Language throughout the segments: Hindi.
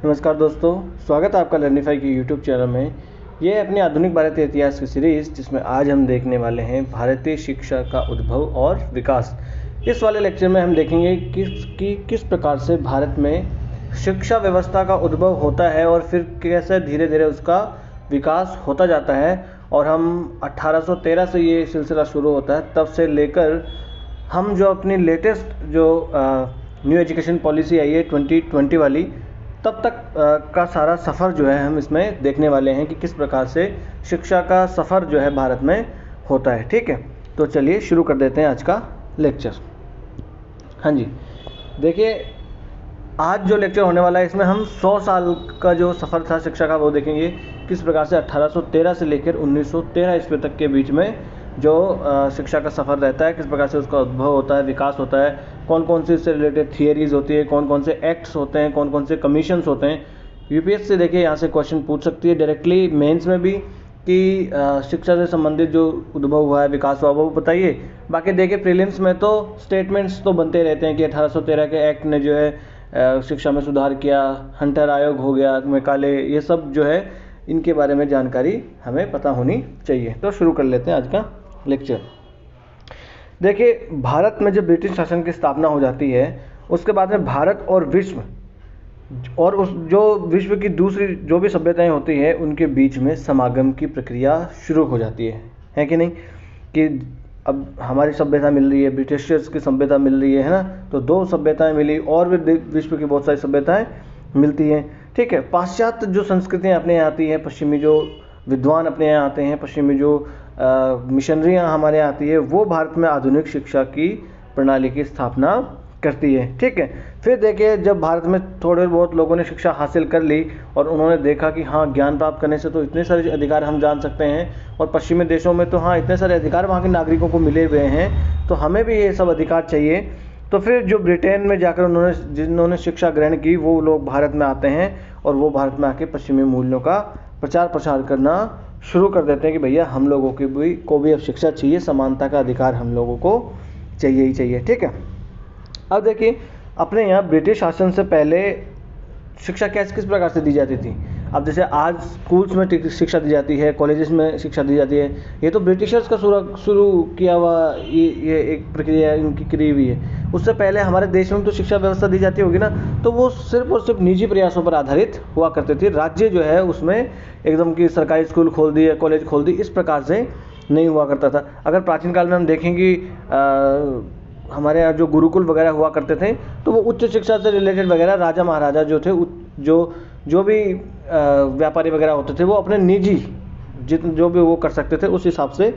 नमस्कार दोस्तों, स्वागत है आपका लर्निफाई के यूट्यूब चैनल में। ये है अपनी आधुनिक भारतीय इतिहास की सीरीज़, जिसमें आज हम देखने वाले हैं भारतीय शिक्षा का उद्भव और विकास। इस वाले लेक्चर में हम देखेंगे किस प्रकार से भारत में शिक्षा व्यवस्था का उद्भव होता है और फिर कैसे धीरे धीरे उसका विकास होता जाता है। और हम 1813 से ये सिलसिला शुरू होता है, तब से लेकर हम जो अपनी लेटेस्ट जो न्यू एजुकेशन पॉलिसी आई है 2020 वाली, तब तक का सारा सफ़र जो है हम इसमें देखने वाले हैं कि किस प्रकार से शिक्षा का सफ़र जो है भारत में होता है। ठीक है, तो चलिए शुरू कर देते हैं आज का लेक्चर। हाँ जी, देखिए आज जो लेक्चर होने वाला है इसमें हम 100 साल का जो सफ़र था शिक्षा का वो देखेंगे, किस प्रकार से 1813 से लेकर 1913 ईस्वी तक के बीच में जो शिक्षा का सफ़र रहता है, किस प्रकार से उसका उद्भव होता है, विकास होता है, कौन कौन सी इससे रिलेटेड थियरीज होती है, कौन कौन से एक्ट्स होते हैं, कौन कौन से कमीशंस होते हैं। यूपीएससी से देखिए यहाँ से क्वेश्चन पूछ सकती है डायरेक्टली मेंस में भी कि शिक्षा से संबंधित जो उद्भव हुआ है, विकास हुआ, वो बताइए। बाकी देखिए प्रीलिम्स में तो स्टेटमेंट्स तो बनते रहते हैं कि 1813 के एक्ट ने जो है शिक्षा में सुधार किया, हंटर आयोग हो गया, मैकाले, ये सब जो है इनके बारे में जानकारी हमें पता होनी चाहिए। तो शुरू कर लेते हैं आज का लेक्चर। देखिए भारत में जब ब्रिटिश शासन की स्थापना हो जाती है, उसके बाद में भारत और विश्व और उस जो विश्व की दूसरी जो भी सभ्यताएं होती हैं उनके बीच में समागम की प्रक्रिया शुरू हो जाती है कि नहीं। कि अब हमारी सभ्यता मिल रही है, ब्रिटिशर्स की सभ्यता मिल रही है ना, तो दो सभ्यताएं मिली और भी विश्व की बहुत सारी सभ्यताएं मिलती हैं। ठीक है, पाश्चात्य जो संस्कृतियाँ अपने यहाँ आती हैं, पश्चिमी जो विद्वान अपने यहाँ आते हैं, पश्चिमी जो मिशनरियाँ हमारे यहाँ आती है, वो भारत में आधुनिक शिक्षा की प्रणाली की स्थापना करती है। ठीक है, फिर देखिए जब भारत में थोड़े बहुत लोगों ने शिक्षा हासिल कर ली और उन्होंने देखा कि हाँ, ज्ञान प्राप्त करने से तो इतने सारे अधिकार हम जान सकते हैं, और पश्चिमी देशों में तो हाँ इतने सारे अधिकार वहाँ के नागरिकों को मिले हुए हैं, तो हमें भी ये सब अधिकार चाहिए। तो फिर जो ब्रिटेन में जाकर जिन्होंने शिक्षा ग्रहण की, वो लोग भारत में आते हैं और वो भारत में आके पश्चिमी मूल्यों का प्रचार प्रसार करना शुरू कर देते हैं कि भैया हम लोगों को भी अब शिक्षा चाहिए, समानता का अधिकार हम लोगों को चाहिए ही चाहिए। ठीक है, अब देखिए अपने यहाँ ब्रिटिश शासन से पहले शिक्षा किस प्रकार से दी जाती थी। अब जैसे आज स्कूल्स में शिक्षा दी जाती है, कॉलेजेस में शिक्षा दी जाती है, ये तो ब्रिटिशर्स का शुरू किया हुआ ये एक प्रक्रिया इनकी करी हुई है। उससे पहले हमारे देश में तो शिक्षा व्यवस्था दी जाती होगी ना, तो वो सिर्फ और सिर्फ निजी प्रयासों पर आधारित हुआ करते थे। राज्य जो है उसमें एकदम कि सरकारी स्कूल खोल दिए, कॉलेज खोल दी, इस प्रकार से नहीं हुआ करता था। अगर प्राचीन काल में हम देखेंगे हमारे यहाँ जो गुरुकुल वगैरह हुआ करते थे, तो वो उच्च शिक्षा से रिलेटेड वगैरह राजा महाराजा जो थे, जो भी व्यापारी वगैरह होते थे, वो अपने निजी जो भी वो कर सकते थे उस हिसाब से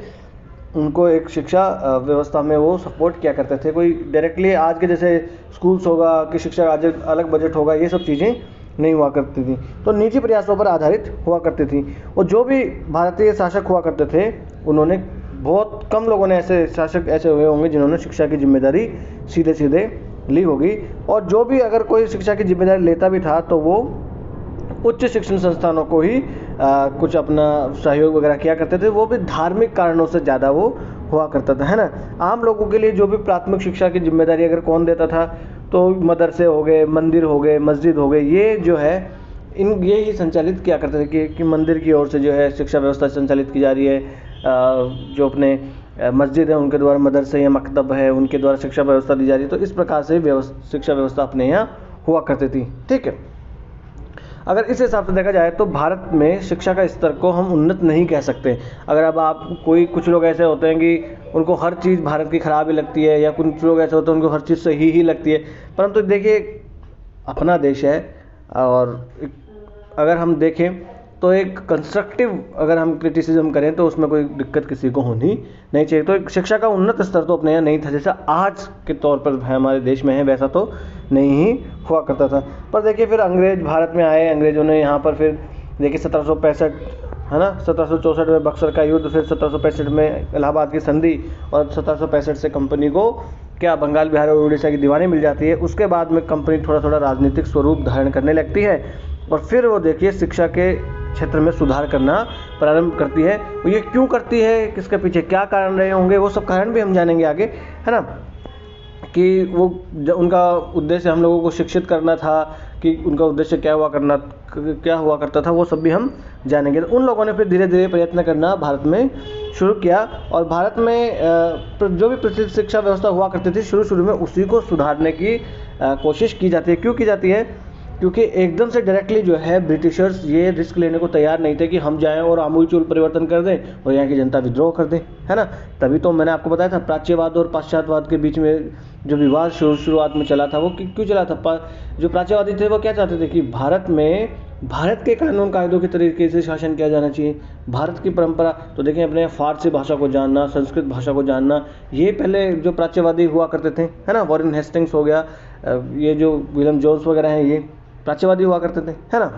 उनको एक शिक्षा व्यवस्था में वो सपोर्ट किया करते थे। कोई डायरेक्टली आज के जैसे स्कूल्स होगा कि शिक्षा का अलग बजट होगा, ये सब चीज़ें नहीं हुआ करती थी, तो निजी प्रयासों पर आधारित हुआ करती थी। और जो भी भारतीय शासक हुआ करते थे, उन्होंने बहुत कम लोगों ने ऐसे शासक ऐसे हुए होंगे जिन्होंने शिक्षा की जिम्मेदारी सीधे सीधे ली होगी। और जो भी अगर कोई शिक्षा की जिम्मेदारी लेता भी था, तो वो उच्च शिक्षण संस्थानों को ही कुछ अपना सहयोग वगैरह किया करते थे। वो भी धार्मिक कारणों से ज़्यादा वो हुआ करता था, है ना। आम लोगों के लिए जो भी प्राथमिक शिक्षा की जिम्मेदारी अगर कौन देता था, तो मदरसे हो गए, मंदिर हो गए, मस्जिद हो गए, ये जो है ये ही संचालित किया करते थे कि मंदिर की ओर से जो है शिक्षा व्यवस्था संचालित की जा रही है। जो अपने मस्जिद है उनके द्वारा, मदरसे या मकतब है उनके द्वारा शिक्षा व्यवस्था दी जा रही है। तो इस प्रकार से शिक्षा व्यवस्था अपने यहाँ हुआ करती थी। ठीक है, अगर इस हिसाब से देखा जाए तो भारत में शिक्षा का स्तर को हम उन्नत नहीं कह सकते। अगर अब आप कुछ लोग ऐसे होते हैं कि उनको हर चीज़ भारत की ख़राब ही लगती है, या कुछ लोग ऐसे होते हैं उनको हर चीज़ सही ही लगती है, परंतु देखिए अपना देश है, और अगर हम देखें तो एक कंस्ट्रक्टिव अगर हम क्रिटिसिज्म करें तो उसमें कोई दिक्कत किसी को होनी नहीं चाहिए। तो एक शिक्षा का उन्नत स्तर तो अपने यहाँ नहीं था, जैसा आज के तौर पर हमारे देश में है वैसा तो नहीं ही हुआ करता था। पर देखिए फिर अंग्रेज भारत में आए, अंग्रेज़ों ने यहाँ पर फिर देखिए 1765 है ना, 1764 में बक्सर का युद्ध, फिर 1765 में इलाहाबाद की संधि, और 1765 से कंपनी को क्या बंगाल, बिहार और उड़ीसा की दीवानी मिल जाती है। उसके बाद में कंपनी थोड़ा थोड़ा राजनीतिक स्वरूप धारण करने लगती है, और फिर वो देखिए शिक्षा के क्षेत्र में सुधार करना प्रारंभ करती है। ये क्यों करती है, किसके पीछे क्या कारण रहे होंगे, वो सब कारण भी हम जानेंगे आगे, है ना। कि उनका उद्देश्य हम लोगों को शिक्षित करना था, कि उनका उद्देश्य क्या हुआ करता था, वो सब भी हम जानेंगे। तो उन लोगों ने फिर धीरे धीरे प्रयत्न करना भारत में शुरू किया, और भारत में जो भी प्रचलित शिक्षा व्यवस्था हुआ करती थी शुरू में उसी को सुधारने की कोशिश की जाती है। क्यों की जाती है? क्योंकि एकदम से डायरेक्टली जो है ब्रिटिशर्स ये रिस्क लेने को तैयार नहीं थे कि हम जाएं और आमूलचूल परिवर्तन कर दें और यहाँ की जनता विद्रोह कर दे, है ना। तभी तो मैंने आपको बताया था प्राच्यवाद और पाश्चात्यवाद के बीच में जो विवाद शुरुआत में चला था, वो क्यों चला था? जो प्राच्यवादी थे वो क्या चाहते थे कि भारत के कानून कायदों के तरीके से शासन किया जाना चाहिए, भारत की परंपरा। तो देखें, अपने फारसी भाषा को जानना, संस्कृत भाषा को जानना, ये पहले जो प्राच्यवादी हुआ करते थे, है ना। वॉरेन हेस्टिंग्स हो गया, ये जो विलियम जोन्स वगैरह हैं, ये प्राच्यवादी हुआ करते थे, है ना।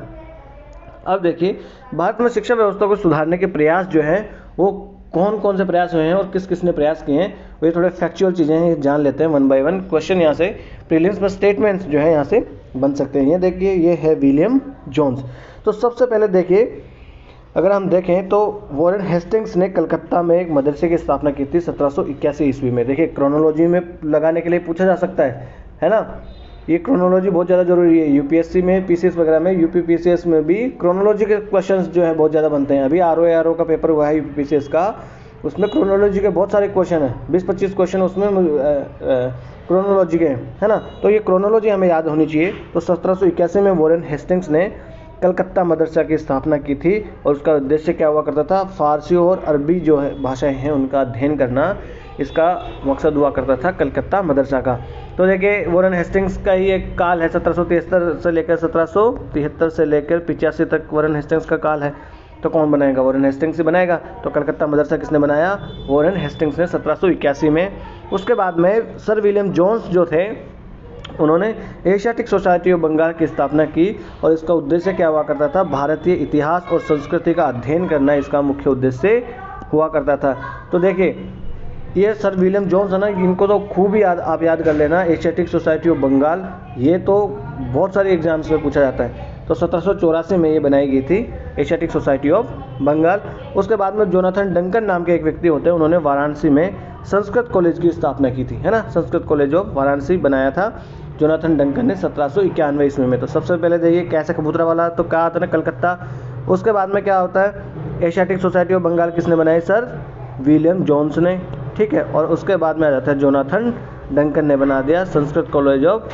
अब देखिए, भारत में शिक्षा व्यवस्था को सुधारने के प्रयास जो हैं वो कौन कौन से प्रयास हुए हैं और किस किस ने प्रयास किए हैं, वो ये थोड़े फैक्चुअल चीज़ें हैं, ये जान लेते हैं वन बाय वन। क्वेश्चन यहाँ से प्रीलिम्स में स्टेटमेंट्स जो है यहाँ से बन सकते हैं। ये देखिए, ये है विलियम जोन्स। तो सबसे पहले देखिए, अगर हम देखें तो वॉरेन हेस्टिंग्स ने कलकत्ता में एक मदरसे की स्थापना की थी 1781 ईस्वी में। देखिए, क्रोनोलॉजी में लगाने के लिए पूछा जा सकता है ना। ये क्रोनोलॉजी बहुत ज़्यादा जरूरी है। यूपीएससी में, पीसीएस वगैरह में, यूपीपीसीएस में भी क्रोनोलॉजी के क्वेश्चंस जो है बहुत ज़्यादा बनते हैं। अभी आरओ का पेपर हुआ है यूपीपीसीएस का, उसमें क्रोनोलॉजी के बहुत सारे क्वेश्चन हैं, 20-25 क्वेश्चन उसमें क्रोनोलॉजी के हैं, है ना। तो ये क्रोनोलॉजी हमें याद होनी चाहिए। तो 1781 में वॉरेन हेस्टिंग्स ने कलकत्ता मदरसा की स्थापना की थी, और उसका उद्देश्य क्या हुआ करता था? फारसी और अरबी जो है भाषाएं हैं उनका अध्ययन करना, इसका मकसद हुआ करता था कलकत्ता मदरसा का। तो देखिए, वॉरेन हेस्टिंग्स का ही एक काल है, 1773 से लेकर 1773 से लेकर 85 तक वॉरेन हेस्टिंग्स का काल है। तो कौन बनाएगा? वॉरेन हेस्टिंग्स ही बनाएगा। तो कलकत्ता मदरसा किसने बनाया? वॉरेन हेस्टिंग्स ने 1781 में। उसके बाद में सर विलियम जोन्स जो थे, उन्होंने एशियाटिक सोसाइटी ऑफ बंगाल की स्थापना की, और इसका उद्देश्य क्या हुआ करता था? भारतीय इतिहास और संस्कृति का अध्ययन करना इसका मुख्य उद्देश्य हुआ करता था। तो देखिए, ये सर विलियम जोन्स है ना, इनको तो खूब ही आप याद कर लेना। एशियाटिक सोसाइटी ऑफ बंगाल, ये तो बहुत सारे एग्जाम्स में पूछा जाता है। तो 1784 में ये बनाई गई थी एशियाटिक सोसाइटी ऑफ बंगाल। उसके बाद में जोनाथन डंकन नाम के एक व्यक्ति होते हैं, उन्होंने वाराणसी में संस्कृत कॉलेज की स्थापना की थी, है ना। संस्कृत कॉलेज ऑफ वाराणसी बनाया था जोनाथन डंकन ने 1791 ईस्वी में। तो सबसे पहले देखिए, कैसे कबूतरा वाला तो कहा था ना, कलकत्ता। उसके बाद में क्या होता है? एशियाटिक सोसाइटी ऑफ बंगाल किसने बनाई? सर विलियम जोन्स ने, ठीक है। और उसके बाद में आ जाता है जोनाथन डंकन ने बना दिया संस्कृत कॉलेज ऑफ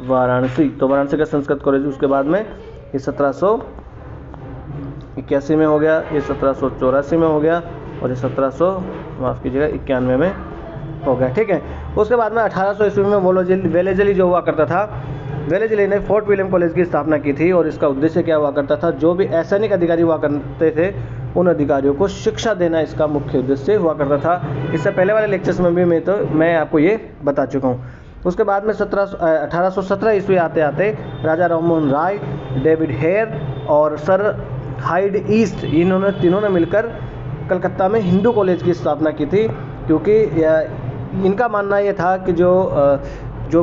वाराणसी। तो वाराणसी का संस्कृत कॉलेज उसके बाद में ये 1781 में हो गया, ये 1784 में हो गया, और ये 91 में हो गया, ठीक है। उसके बाद में 1800 ईस्वी में वेलेजली जो हुआ करता था, वेलेजली ने फोर्ट विलियम कॉलेज की स्थापना की थी, और इसका उद्देश्य क्या हुआ करता था? जो भी असैनिक अधिकारी हुआ करते थे उन अधिकारियों को शिक्षा देना इसका मुख्य उद्देश्य हुआ करता था। इससे पहले वाले लेक्चर्स में भी मैं आपको ये बता चुका हूँ। उसके बाद में 1817 ईस्वी आते आते राजा राममोहन राय, डेविड हेयर और सर हाइड ईस्ट, इन्होंने तीनों ने मिलकर कलकत्ता में हिंदू कॉलेज की स्थापना की थी। क्योंकि इनका मानना ये था कि जो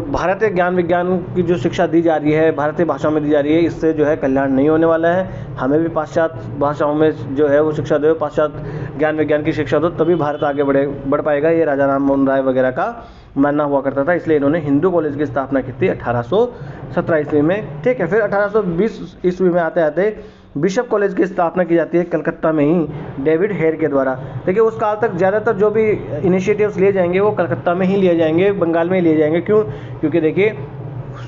भारतीय ज्ञान विज्ञान की जो शिक्षा दी जा रही है, भारतीय भाषाओं में दी जा रही है, इससे जो है कल्याण नहीं होने वाला है। हमें भी पाश्चात्य भाषाओं में जो है वो शिक्षा दो, पाश्चात्य ज्ञान विज्ञान की शिक्षा दो, तभी भारत आगे बढ़ पाएगा। ये राजा राममोहन राय वगैरह का मानना हुआ करता था। इसलिए इन्होंने हिंदू कॉलेज की स्थापना की थी 1817 ईस्वी में, ठीक है। फिर 1820 ईस्वी में आते आते बिशप कॉलेज की स्थापना की जाती है कलकत्ता में ही डेविड हेयर के द्वारा। देखिए, उस काल तक ज़्यादातर जो भी इनिशिएटिव्स लिए जाएंगे वो कलकत्ता में ही लिए जाएंगे, बंगाल में ही लिए जाएंगे। क्यों? क्योंकि देखिए,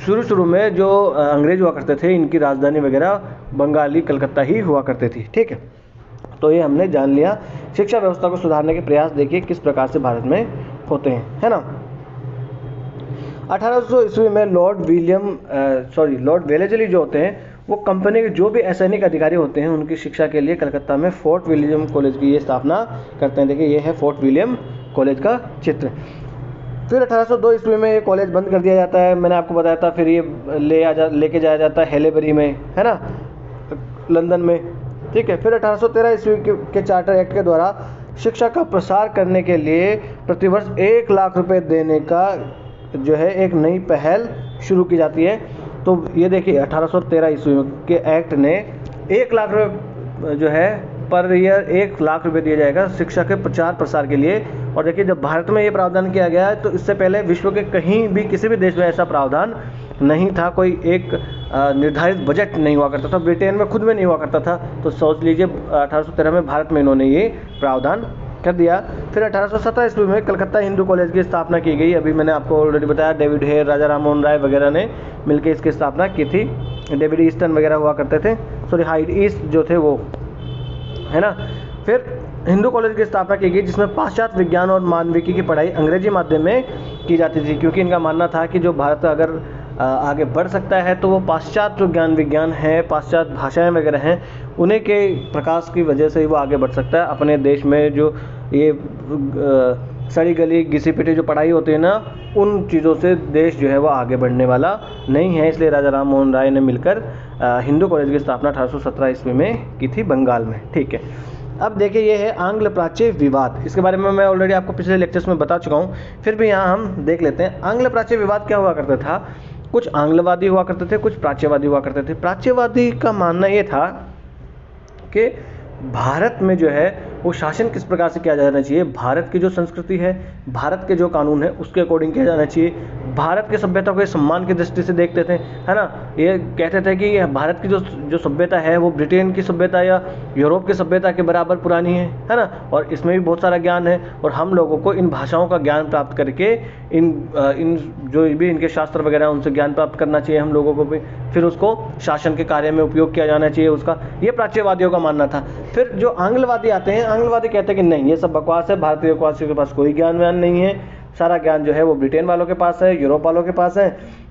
शुरू में जो अंग्रेज हुआ करते थे, इनकी राजधानी वगैरह बंगाली कलकत्ता ही हुआ करती थी, ठीक है। तो ये हमने जान लिया। शिक्षा व्यवस्था को सुधारने के प्रयास देखिए किस प्रकार से भारत में होते हैं, है ना। 1800 ईस्वी में लॉर्ड वेलेजली जो होते हैं, वो कंपनी के जो भी असैनिक अधिकारी होते हैं उनकी शिक्षा के लिए कलकत्ता में फोर्ट विलियम कॉलेज की ये स्थापना करते हैं। देखिए, ये है फोर्ट विलियम कॉलेज का चित्र। फिर 1802 ईस्वी में ये कॉलेज बंद कर दिया जाता है, मैंने आपको बताया था। फिर ये लेके जाया जाता है हेलेबरी में, है ना, लंदन में, ठीक है। फिर 1813 ईस्वी के चार्टर एक्ट के द्वारा शिक्षा का प्रसार करने के लिए प्रतिवर्ष 1 लाख रुपए देने का जो है एक नई पहल शुरू की जाती है। तो ये देखिए, 1813 ईस्वी के एक्ट ने 1 लाख रुपये जो है पर ईयर 1 लाख रुपए दिया जाएगा शिक्षा के प्रचार प्रसार के लिए। और देखिए जब भारत में ये प्रावधान किया गया है तो इससे पहले विश्व के कहीं भी किसी भी देश में ऐसा प्रावधान नहीं था। कोई एक निर्धारित बजट नहीं हुआ करता था, ब्रिटेन में खुद में नहीं हुआ करता था। तो सोच लीजिए 1813 में भारत में इन्होंने ये प्रावधान कर दिया। फिर 1817 ईस्वी में कलकत्ता हिंदू कॉलेज की स्थापना की गई। अभी मैंने आपको ऑलरेडी बताया, डेविड हेयर, राजा राम मोहन राय वगैरह ने मिलकर इसकी स्थापना की थी। डेविड ईस्टन वगैरह हुआ करते थे, सॉरी हाइड ईस्ट जो थे वो, है ना। फिर हिंदू कॉलेज की स्थापना की गई जिसमें पाश्चात्य विज्ञान और मानविकी की पढ़ाई अंग्रेजी माध्यम में की जाती थी, क्योंकि इनका मानना था कि जो भारत अगर आगे बढ़ सकता है तो वो पाश्चात्य विज्ञान है, पाश्चात्य भाषाएं वगैरह हैं, उन्हीं के प्रकाश की वजह से ही वो आगे बढ़ सकता है। अपने देश में जो ये सड़ी गली घिसी पिटी जो पढ़ाई होती है ना, उन चीज़ों से देश जो है वो आगे बढ़ने वाला नहीं है। इसलिए राजा राम मोहन राय ने मिलकर हिंदू कॉलेज की स्थापना 1817 ईस्वी में की थी बंगाल में। ठीक है, अब देखिए ये है आंग्ल प्राच्य विवाद। इसके बारे में मैं ऑलरेडी आपको पिछले लेक्चर्स में बता चुका हूँ, फिर भी यहाँ हम देख लेते हैं। आंग्ल प्राच्य विवाद क्या हुआ करता था? कुछ आंग्लवादी हुआ करते थे, कुछ प्राच्यवादी हुआ करते थे। प्राच्यवादी का मानना ये था कि भारत में जो है वो शासन किस प्रकार से किया जाना चाहिए, भारत की जो संस्कृति है, भारत के जो कानून है उसके अकॉर्डिंग किया जाना चाहिए। भारत की सभ्यता को सम्मान की दृष्टि से देखते थे, है ना। ये कहते थे कि भारत की जो सभ्यता है वो ब्रिटेन की सभ्यता या यूरोप की सभ्यता के बराबर पुरानी है ना, और इसमें भी बहुत सारा ज्ञान है, और हम लोगों को इन भाषाओं का ज्ञान प्राप्त करके इन जो भी इनके शास्त्र वगैरह उनसे ज्ञान प्राप्त करना चाहिए हम लोगों को भी, फिर उसको शासन के कार्य में उपयोग किया जाना चाहिए उसका। ये प्राच्यवादियों का मानना था। फिर जो आंग्लवादी आते हैं, आंग्लवादी कहते हैं कि नहीं, ये सब बकवास है, भारतीय वासियों के पास कोई ज्ञान व्यान नहीं है, सारा ज्ञान जो है वो ब्रिटेन वालों के पास है, यूरोप वालों के पास है,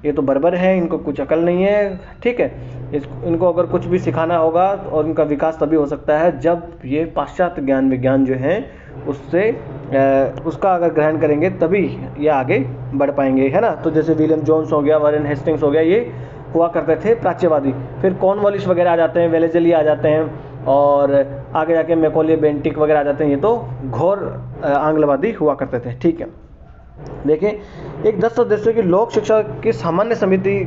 ये तो बर्बर है, इनको कुछ अकल नहीं है। ठीक है, इनको अगर कुछ भी सिखाना होगा और इनका विकास तभी हो सकता है जब ये पाश्चात्य ज्ञान विज्ञान जो है उससे उसका अगर ग्रहण करेंगे तभी ये आगे बढ़ पाएंगे, है ना। तो जैसे विलियम जोन्स हो गया, वॉरेन हेस्टिंग्स हो गया, ये हुआ करते थे प्राच्यवादी। फिर कॉर्नवालिस वगैरह आ जाते हैं, वेलेजली आ जाते हैं, और आगे जाके मैकॉले बेंटिक वगैरह आ जाते हैं। ये तो घोर आंग्लवादी हुआ करते थे। ठीक है, देखिए एक 10 सदस्यों की लोक शिक्षा की सामान्य समिति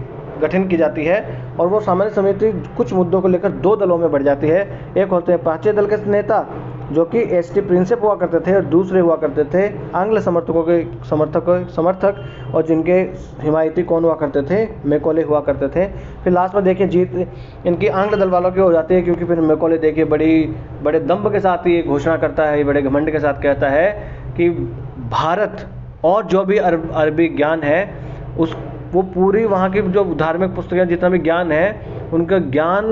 गठन की जाती है, और वो सामान्य समिति कुछ मुद्दों को लेकर 2 दलों में बढ़ जाती है। एक होते हैं प्राच्य दल के नेता जो कि एसटी प्रिंसिप हुआ करते थे, और दूसरे हुआ करते थे आंग्ल समर्थकों के समर्थक, और जिनके हिमायती कौन हुआ करते थे? मैकॉले हुआ करते थे। फिर लास्ट में देखिए जीत इनकी आंग्ल दल वालों की हो जाती है, क्योंकि फिर मैकॉले देखिए बड़े दम्भ के साथ ये घोषणा करता है, बड़े घमंड के साथ कहता है कि भारत और जो भी अरबी ज्ञान है वो पूरी वहाँ की जो धार्मिक पुस्तकें जितना भी ज्ञान है उनका ज्ञान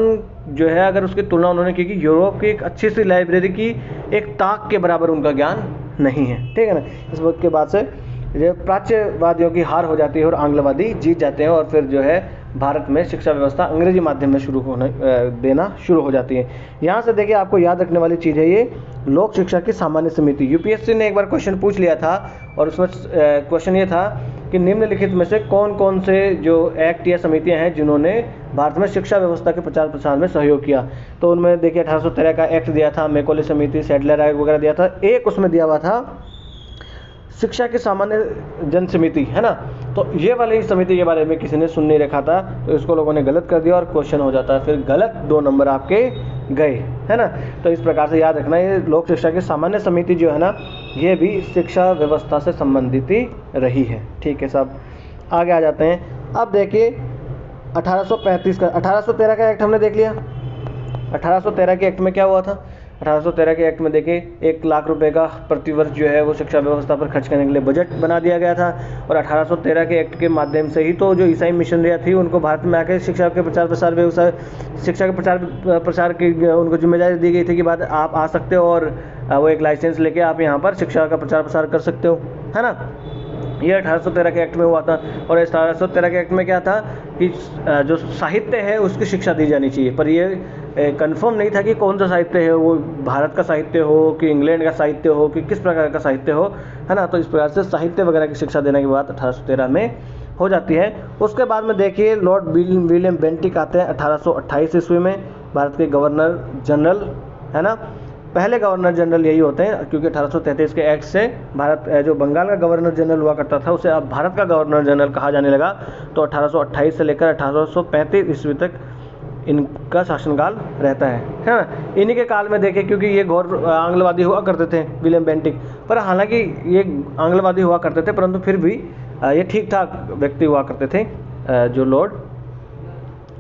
जो है, अगर उसकी तुलना उन्होंने की कि यूरोप की एक अच्छी सी लाइब्रेरी की एक ताक के बराबर उनका ज्ञान नहीं है। ठीक है ना। इस वक्त के बाद से प्राच्यवादियों की हार हो जाती है और आंग्लवादी जीत जाते हैं, और फिर जो है भारत में शिक्षा व्यवस्था अंग्रेजी माध्यम में देना शुरू हो जाती है। यहाँ से देखिए आपको याद रखने वाली चीज़ है ये लोक शिक्षा की सामान्य समिति। यूपीएससी ने एक बार क्वेश्चन पूछ लिया था, और उसमें क्वेश्चन ये था कि निम्नलिखित में से कौन कौन से जो एक्ट या समितियां हैं जिन्होंने भारत में शिक्षा व्यवस्था के प्रचार प्रसार में सहयोग किया। तो उनमें देखिए 1813 का एक्ट दिया था, मैकॉले समिति, सैडलर एक्ट वगैरह दिया था। एक उसमें दिया हुआ था शिक्षा की सामान्य जन समिति, है ना। तो ये वाली समिति के बारे में किसी ने सुन नहीं रखा था, तो इसको लोगों ने गलत कर दिया और क्वेश्चन हो जाता है, फिर गलत 2 नंबर आपके गए, है ना। तो इस प्रकार से याद रखना, ये लोक शिक्षा की सामान्य समिति जो है ना, ये भी शिक्षा व्यवस्था से संबंधित ही रही है। ठीक है साहब, आगे आ जाते हैं। अब देखिए 1835 का 1813 का एक्ट हमने देख लिया। 1813 के एक्ट में क्या हुआ था? 1813 के एक्ट में देखिए 1 लाख रुपए का प्रतिवर्ष जो है वो शिक्षा व्यवस्था पर खर्च करने के लिए बजट बना दिया गया था। और 1813 के एक्ट के माध्यम से ही तो जो ईसाई मिशनरियाँ थी उनको भारत में आकर शिक्षा के प्रचार प्रसार व्यवसाय शिक्षा के प्रसार की उनको जिम्मेदारी दी गई थी कि बाद आप आ सकते हो और वो एक लाइसेंस लेके आप यहाँ पर शिक्षा का प्रचार प्रसार कर सकते हो, है ना। ये 1813 के एक्ट में हुआ था। और 1813 के एक्ट में क्या था कि जो साहित्य है उसकी शिक्षा दी जानी चाहिए, पर ये कंफर्म नहीं था कि कौन सा साहित्य है, वो भारत का साहित्य हो कि इंग्लैंड का साहित्य हो कि किस प्रकार का साहित्य हो, है ना। तो इस प्रकार से साहित्य वगैरह की शिक्षा देने की बात 1813 में हो जाती है। उसके बाद में देखिए लॉर्ड विलियम बेंटिक आते हैं 1828 ईस्वी में, भारत के गवर्नर जनरल, है ना। पहले गवर्नर जनरल यही होते हैं, क्योंकि 1833 के एक्ट से भारत जो बंगाल का गवर्नर जनरल हुआ करता था उसे अब भारत का गवर्नर जनरल कहा जाने लगा। तो 1828 से लेकर 1835 ईस्वी तक इनका शासनकाल रहता है ना। इन्हीं के काल में देखें, क्योंकि ये घोर आंग्लवादी हुआ करते थे विलियम बेंटिक, पर हालांकि ये आंग्लवादी हुआ करते थे परंतु फिर भी ये ठीक ठाक व्यक्ति हुआ करते थे, जो लॉर्ड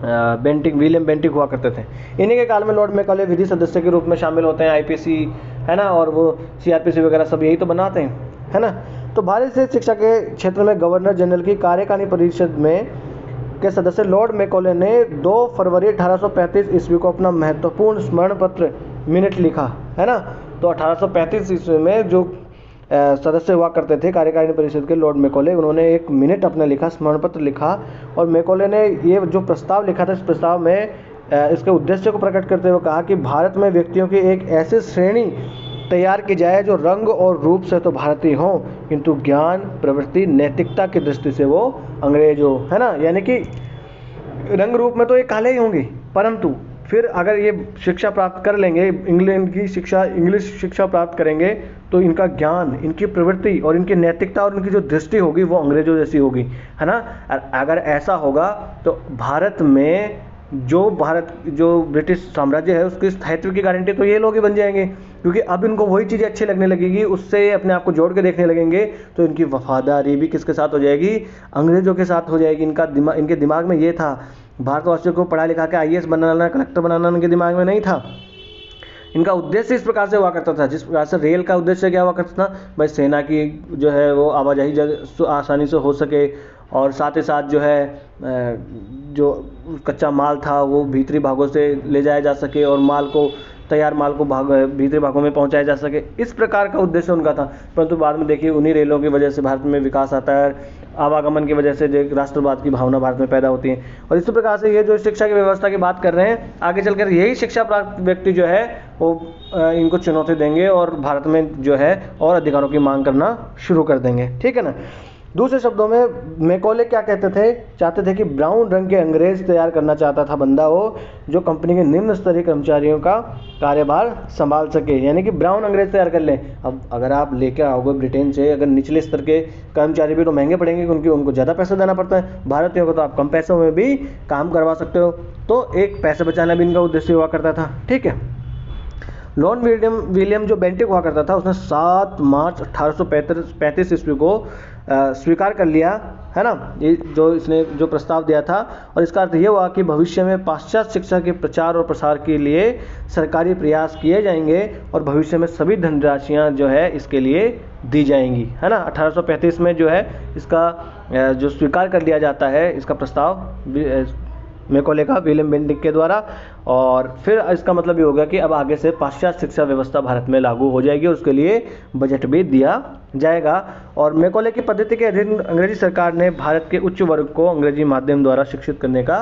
विलियम बेंटिक हुआ करते थे। इन्हीं के काल में लॉर्ड मैकॉले विधि सदस्य के रूप में शामिल होते हैं, आईपीसी है ना, और वो सीआरपीसी वगैरह सब यही तो बनाते हैं, है ना। तो भारतीय शिक्षा के क्षेत्र में गवर्नर जनरल की कार्यकारिणी परिषद में के सदस्य लॉर्ड मैकॉले ने 2 फरवरी 1835 ईस्वी को अपना महत्वपूर्ण स्मरण पत्र मिनट लिखा, है ना। तो 1835 ईस्वी में जो सदस्य हुआ करते थे कार्यकारिणी परिषद के लॉर्ड मैकॉले, उन्होंने एक मिनट अपना लिखा, स्मरण पत्र लिखा, और मैकॉले ने ये जो प्रस्ताव लिखा था, इस प्रस्ताव में इसके उद्देश्य को प्रकट करते हुए कहा कि भारत में व्यक्तियों की एक ऐसी श्रेणी तैयार की जाए जो रंग और रूप से तो भारतीय हों, किंतु ज्ञान, प्रवृत्ति, नैतिकता की दृष्टि से वो अंग्रेज हो, है ना। यानी कि रंग रूप में तो ये काले ही होंगे, परंतु फिर अगर ये शिक्षा प्राप्त कर लेंगे, इंग्लिश शिक्षा प्राप्त करेंगे, तो इनका ज्ञान, इनकी प्रवृत्ति और इनकी नैतिकता और इनकी जो दृष्टि होगी वो अंग्रेजों जैसी होगी, है ना। अगर ऐसा होगा तो भारत में जो ब्रिटिश साम्राज्य है उसके स्थायित्व की गारंटी तो ये लोग ही बन जाएंगे, क्योंकि अब इनको वही चीज़ें अच्छी लगने लगेगी, उससे अपने आप को जोड़ के देखने लगेंगे, तो इनकी वफादारी भी किसके साथ हो जाएगी, अंग्रेजों के साथ हो जाएगी। इनके दिमाग में ये था, भारतवासियों को पढ़ा लिखा के आईएएस बनाना, कलेक्टर बनाना इनके दिमाग में नहीं था। इनका उद्देश्य इस प्रकार से हुआ करता था, जिस प्रकार से रेल का उद्देश्य क्या हुआ करता था, भाई सेना की जो है वो आवाजाही आसानी से हो सके, और साथ ही साथ जो है जो कच्चा माल था वो भीतरी भागों से ले जाया जा सके, और तैयार माल को भीतरी भागों में पहुंचाया जा सके, इस प्रकार का उद्देश्य उनका था। परंतु बाद में देखिए उन्हीं रेलों की वजह से भारत में विकास आता है, आवागमन की वजह से जो राष्ट्रवाद की भावना भारत में पैदा होती है, और इसी प्रकार से ये जो शिक्षा की व्यवस्था की बात कर रहे हैं, आगे चलकर यही शिक्षा प्राप्त व्यक्ति जो है वो इनको चुनौती देंगे और भारत में जो है और अधिकारों की मांग करना शुरू कर देंगे, ठीक है ना। दूसरे शब्दों में मैकॉले क्या चाहते थे कि ब्राउन रंग के अंग्रेज तैयार करना चाहता था बंदा वो, जो कंपनी के निम्न स्तरीय कर्मचारियों का कार्यभार संभाल सके, यानी कि ब्राउन अंग्रेज तैयार कर लें। अब अगर आप लेकर आओगे ब्रिटेन से अगर निचले स्तर के कर्मचारी भी, तो महंगे पड़ेंगे क्योंकि उनको ज़्यादा पैसा देना पड़ता है। भारतीयों को तो आप कम पैसों में भी काम करवा सकते हो, तो एक पैसे बचाना भी इनका उद्देश्य हुआ करता था, ठीक है। लॉर्ड विलियम जो बेंटिक हुआ करता था, उसने 7 मार्च 1835 ईस्वी को स्वीकार कर लिया, है ना, ये इसने जो प्रस्ताव दिया था। और इसका अर्थ ये हुआ कि भविष्य में पाश्चात्य शिक्षा के प्रचार और प्रसार के लिए सरकारी प्रयास किए जाएंगे और भविष्य में सभी धनराशियाँ जो है इसके लिए दी जाएंगी, है ना। 1835 में जो है इसका जो स्वीकार कर लिया जाता है, इसका प्रस्ताव मैकॉले का विलियम बेंटिक के द्वारा, और फिर इसका मतलब ये होगा कि अब आगे से पाश्चात्य शिक्षा व्यवस्था भारत में लागू हो जाएगी और उसके लिए बजट भी दिया जाएगा। और मैकॉले की पद्धति के अधीन अंग्रेजी सरकार ने भारत के उच्च वर्ग को अंग्रेजी माध्यम द्वारा शिक्षित करने का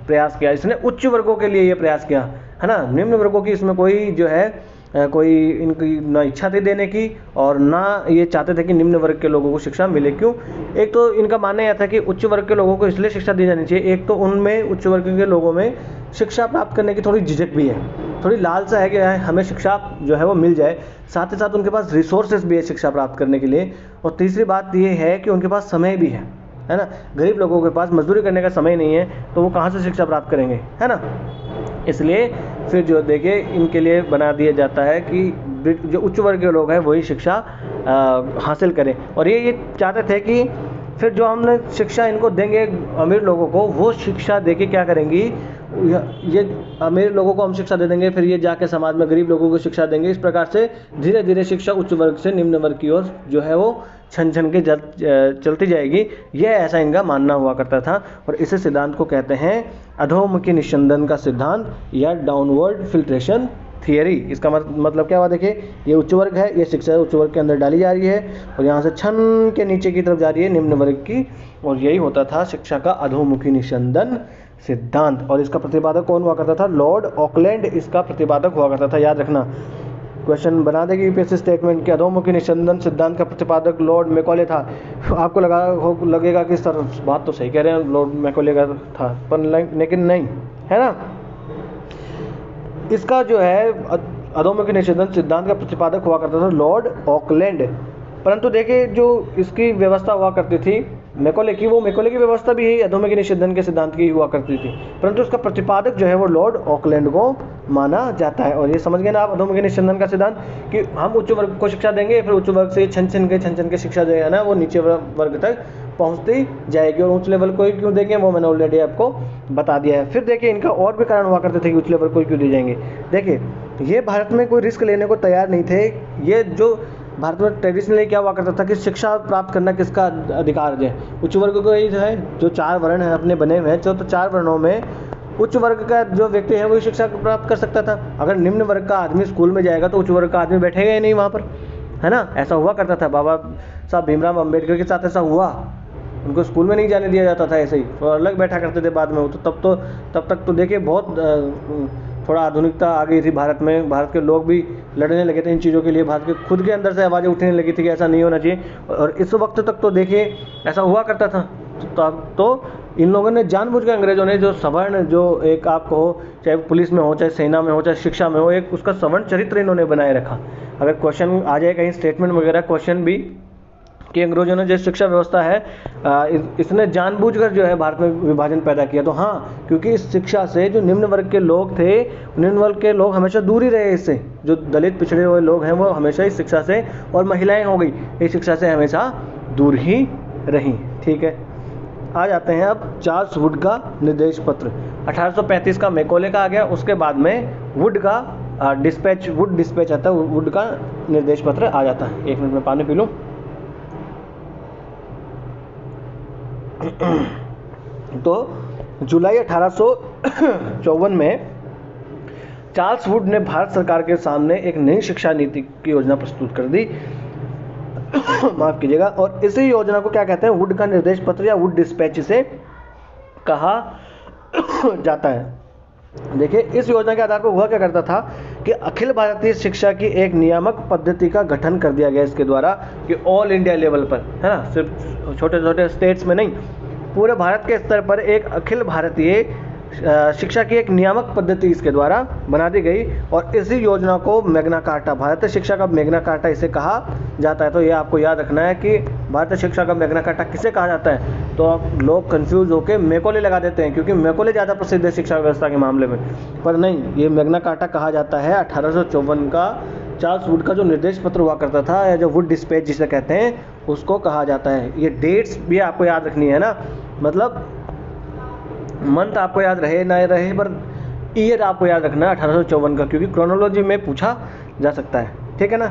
प्रयास किया। इसने उच्च वर्गों के लिए ये प्रयास किया, है ना। निम्न वर्गों की इसमें कोई जो है कोई इनकी ना इच्छा थी देने की, और ना ये चाहते थे कि निम्न वर्ग के लोगों को शिक्षा मिले। क्यों? एक तो इनका मानना यह था कि उच्च वर्ग के लोगों को इसलिए शिक्षा दी जानी चाहिए, एक तो उनमें उच्च वर्ग के लोगों में शिक्षा प्राप्त करने की थोड़ी झिझक भी है, थोड़ी लालसा है कि हमें शिक्षा जो है वो मिल जाए, साथ ही साथ उनके पास रिसोर्सेज भी है शिक्षा प्राप्त करने के लिए, और तीसरी बात ये है कि उनके पास समय भी है ना। गरीब लोगों के पास मजदूरी करने का समय नहीं है, तो वो कहाँ से शिक्षा प्राप्त करेंगे, है ना। इसलिए फिर जो देखिए इनके लिए बना दिया जाता है कि जो उच्च वर्ग के लोग हैं वही शिक्षा हासिल करें, और ये चाहते थे कि फिर जो हमने शिक्षा इनको देंगे अमीर लोगों को, वो शिक्षा देके क्या करेंगी, ये अमीर लोगों को हम शिक्षा दे देंगे, फिर ये जाके समाज में गरीब लोगों को शिक्षा देंगे। इस प्रकार से धीरे धीरे शिक्षा उच्च वर्ग से निम्न वर्ग की ओर जो है वो छन छन के चलती जाएगी, यह ऐसा इनका मानना हुआ करता था। और इस सिद्धांत को कहते हैं अधोमुखी निस्यंदन का सिद्धांत या डाउनवर्ड फिल्ट्रेशन थियरी। इसका मतलब क्या हुआ, देखिए ये उच्च वर्ग है, ये शिक्षा उच्च वर्ग के अंदर डाली जा रही है और यहाँ से छन के नीचे की तरफ जा रही है निम्न वर्ग की, और यही होता था शिक्षा का अधोमुखी निस्यंदन सिद्धांत। और इसका प्रतिपादक कौन हुआ करता था? लॉर्ड ऑकलैंड इसका प्रतिपादक हुआ करता था। याद रखना, क्वेश्चन बना देगी यूपीएससी स्टेटमेंट के अधोमुखी निस्यंदन सिद्धांत का प्रतिपादक लॉर्ड मैकॉले था। आपको लगेगा कि सर बात तो सही कह रहे हैं, लॉर्ड मैकॉले का था, पर लेकिन नहीं, है ना। इसका जो है अधोमुखी निस्यंदन सिद्धांत का प्रतिपादक हुआ करता था लॉर्ड ऑकलैंड। परंतु देखिए जो इसकी व्यवस्था हुआ करती थी मैकॉले की, वो मैकॉले की व्यवस्था भी यही अधोमुखी निषेधन के सिद्धांत की हुआ करती थी, परंतु उसका प्रतिपादक जो है वो लॉर्ड ऑकलैंड को माना जाता है। और ये समझ गए ना आप अधोमुखी निषेधन का सिद्धांत, कि हम उच्च वर्ग को शिक्षा देंगे, फिर उच्च वर्ग से छन छन के शिक्षा जो है ना वो नीचे वर्ग तक पहुंचती जाएगी। और उच्च लेवल को ही क्यों देंगे वो मैंने ऑलरेडी आपको बता दिया है। फिर देखिए इनका और भी कारण हुआ करते थे कि उच्च लेवल को ही क्यों दिए जाएंगे। देखिए ये भारत में कोई रिस्क लेने को तैयार नहीं थे। ये जो भारत में ट्रेडिशनली क्या हुआ करता था कि शिक्षा प्राप्त करना किसका अधिकार है, उच्च वर्ग को ही जो है, जो 4 वर्ण हैं अपने बने हुए हैं, तो 4 वर्णों में उच्च वर्ग का जो व्यक्ति है वही शिक्षा प्राप्त कर सकता था। अगर निम्न वर्ग का आदमी स्कूल में जाएगा तो उच्च वर्ग का आदमी बैठेगा ही नहीं वहाँ पर, है ना। ऐसा हुआ करता था, बाबा साहब भीमराव अम्बेडकर के साथ ऐसा हुआ, उनको स्कूल में नहीं जाने दिया जाता था, ऐसे ही और अलग बैठा करते थे बाद में। तो तब तक तो देखिए बहुत थोड़ा आधुनिकता आ गई थी भारत में, भारत के लोग भी लड़ने लगे थे इन चीज़ों के लिए, भारत के खुद के अंदर से आवाज़ें उठने लगी थी कि ऐसा नहीं होना चाहिए। और इस वक्त तक तो देखिए ऐसा हुआ करता था। तो इन लोगों ने जानबूझ के, अंग्रेजों ने जो सवर्ण, जो एक आप कहो चाहे पुलिस में हो, चाहे सेना में हो, चाहे शिक्षा में हो, एक उसका सवर्ण चरित्र इन्होंने बनाए रखा। अगर क्वेश्चन आ जाए कहीं स्टेटमेंट वगैरह क्वेश्चन भी कि अंग्रेजों ने जो शिक्षा व्यवस्था है इसने जानबूझकर जो है भारत में विभाजन पैदा किया, तो हाँ, क्योंकि इस शिक्षा से जो निम्न वर्ग के लोग थे, निम्न वर्ग के लोग हमेशा दूर ही रहे इससे। जो दलित पिछड़े हुए लोग हैं वो हमेशा इस शिक्षा से, और महिलाएं हो गई, इस शिक्षा से हमेशा दूर ही रहीं। ठीक है, आ जाते हैं अब चार्ल्स वुड का निर्देश पत्र। 1835 का मैकॉले का आ गया, उसके बाद में वुड का डिस्पैच आता है, वुड का निर्देश पत्र आ जाता है। 1 मिनट में पानी पी लूँ। तो जुलाई 1854 में चार्ल्स वुड ने भारत सरकार के सामने एक नई शिक्षा नीति की योजना प्रस्तुत कर दी माफ कीजिएगा। और इसी योजना को क्या कहते हैं, वुड का निर्देश पत्र या वुड डिस्पैच से कहा जाता है। देखिए इस योजना के आधार पर हुआ क्या करता था कि अखिल भारतीय शिक्षा की एक नियामक पद्धति का गठन कर दिया गया इसके द्वारा, कि ऑल इंडिया लेवल पर, है ना, सिर्फ छोटे छोटे स्टेट्स में नहीं, पूरे भारत के स्तर पर एक अखिल भारतीय शिक्षा की एक नियामक पद्धति इसके द्वारा बना दी गई। और इसी योजना को मैग्ना कार्टा, भारतीय शिक्षा का मैग्ना कार्टा इसे कहा जाता है। तो ये आपको याद रखना है कि भारतीय शिक्षा का मैग्ना कार्टा किसे कहा जाता है। तो आप लोग कंफ्यूज होकर मैकॉले लगा देते हैं, क्योंकि मैकॉले ज़्यादा प्रसिद्ध है शिक्षा व्यवस्था के मामले में, पर नहीं, ये मैग्ना कार्टा कहा जाता है 1854 का चार्ल्स वुड का जो निर्देश पत्र हुआ करता था, या जो वुड डिस्पैच जिसे कहते हैं, उसको कहा जाता है। ये डेट्स भी आपको याद रखनी है ना, मतलब मंथ आपको याद रहे ना रहे, पर ईयर आपको याद रखना है 1854 का, क्योंकि क्रोनोलॉजी में पूछा जा सकता है। ठीक है ना,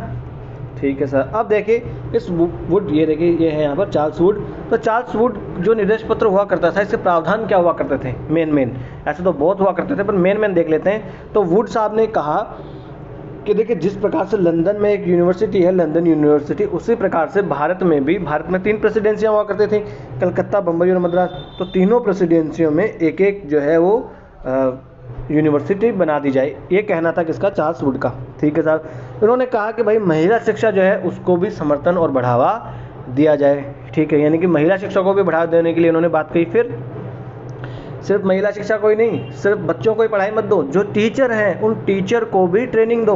ठीक है सर। अब देखिए इस वुड, ये देखिए ये है यहाँ पर चार्ल्स वुड। तो चार्ल्स वुड जो निर्देश पत्र हुआ करता था, इसके प्रावधान क्या हुआ करते थे, मेन ऐसे तो बहुत हुआ करते थे, पर मेन देख लेते हैं। तो वुड साहब ने कहा कि देखिए जिस प्रकार से लंदन में एक यूनिवर्सिटी है, लंदन यूनिवर्सिटी, उसी प्रकार से भारत में भी, भारत में 3 प्रेसिडेंसियाँ हुआ करती थी, कलकत्ता, बम्बई और मद्रास। तो तीनों प्रेसिडेंसियों में एक एक जो है वो यूनिवर्सिटी बना दी जाए, ये कहना था किसका, चार्ल्स वुड का। ठीक है साहब। उन्होंने कहा कि भाई महिला शिक्षा जो है उसको भी समर्थन और बढ़ावा दिया जाए। ठीक है, यानी कि महिला शिक्षा को भी बढ़ावा देने के लिए उन्होंने बात कही। फिर सिर्फ महिला शिक्षा को ही नहीं, सिर्फ बच्चों को ही पढ़ाई मत दो, जो टीचर हैं उन टीचर को भी ट्रेनिंग दो।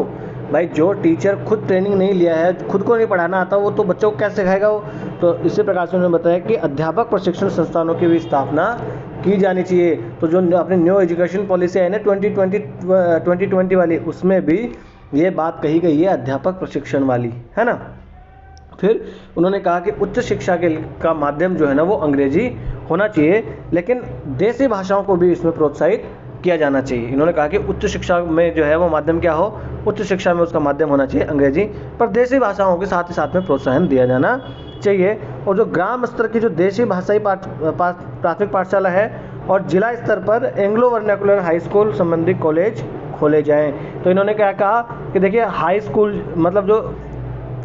भाई जो टीचर खुद ट्रेनिंग नहीं लिया है, खुद को नहीं पढ़ाना आता, वो तो बच्चों को कैसे सिखाएगा वो। तो इसी प्रकार से उन्होंने बताया कि अध्यापक प्रशिक्षण संस्थानों की भी स्थापना की जानी चाहिए। तो जो अपनी न्यू एजुकेशन पॉलिसी है ना 2020 वाली, उसमें भी ये बात कही गई है अध्यापक प्रशिक्षण वाली, है ना। फिर उन्होंने कहा कि उच्च शिक्षा का माध्यम जो है ना वो अंग्रेजी होना चाहिए, लेकिन देसी भाषाओं को भी इसमें प्रोत्साहित किया जाना चाहिए। इन्होंने कहा कि उच्च शिक्षा में जो है वो माध्यम क्या हो, उच्च शिक्षा में उसका माध्यम होना चाहिए अंग्रेजी, पर देसी भाषाओं के साथ ही साथ में प्रोत्साहन दिया जाना चाहिए। और जो ग्राम स्तर की जो देसी भाषाई प्राथमिक पाठशाला है और जिला स्तर पर एंग्लो वर्नाकुलर हाई स्कूल संबंधी कॉलेज खोले जाएं। तो इन्होंने क्या कहा कि देखिए हाई स्कूल मतलब जो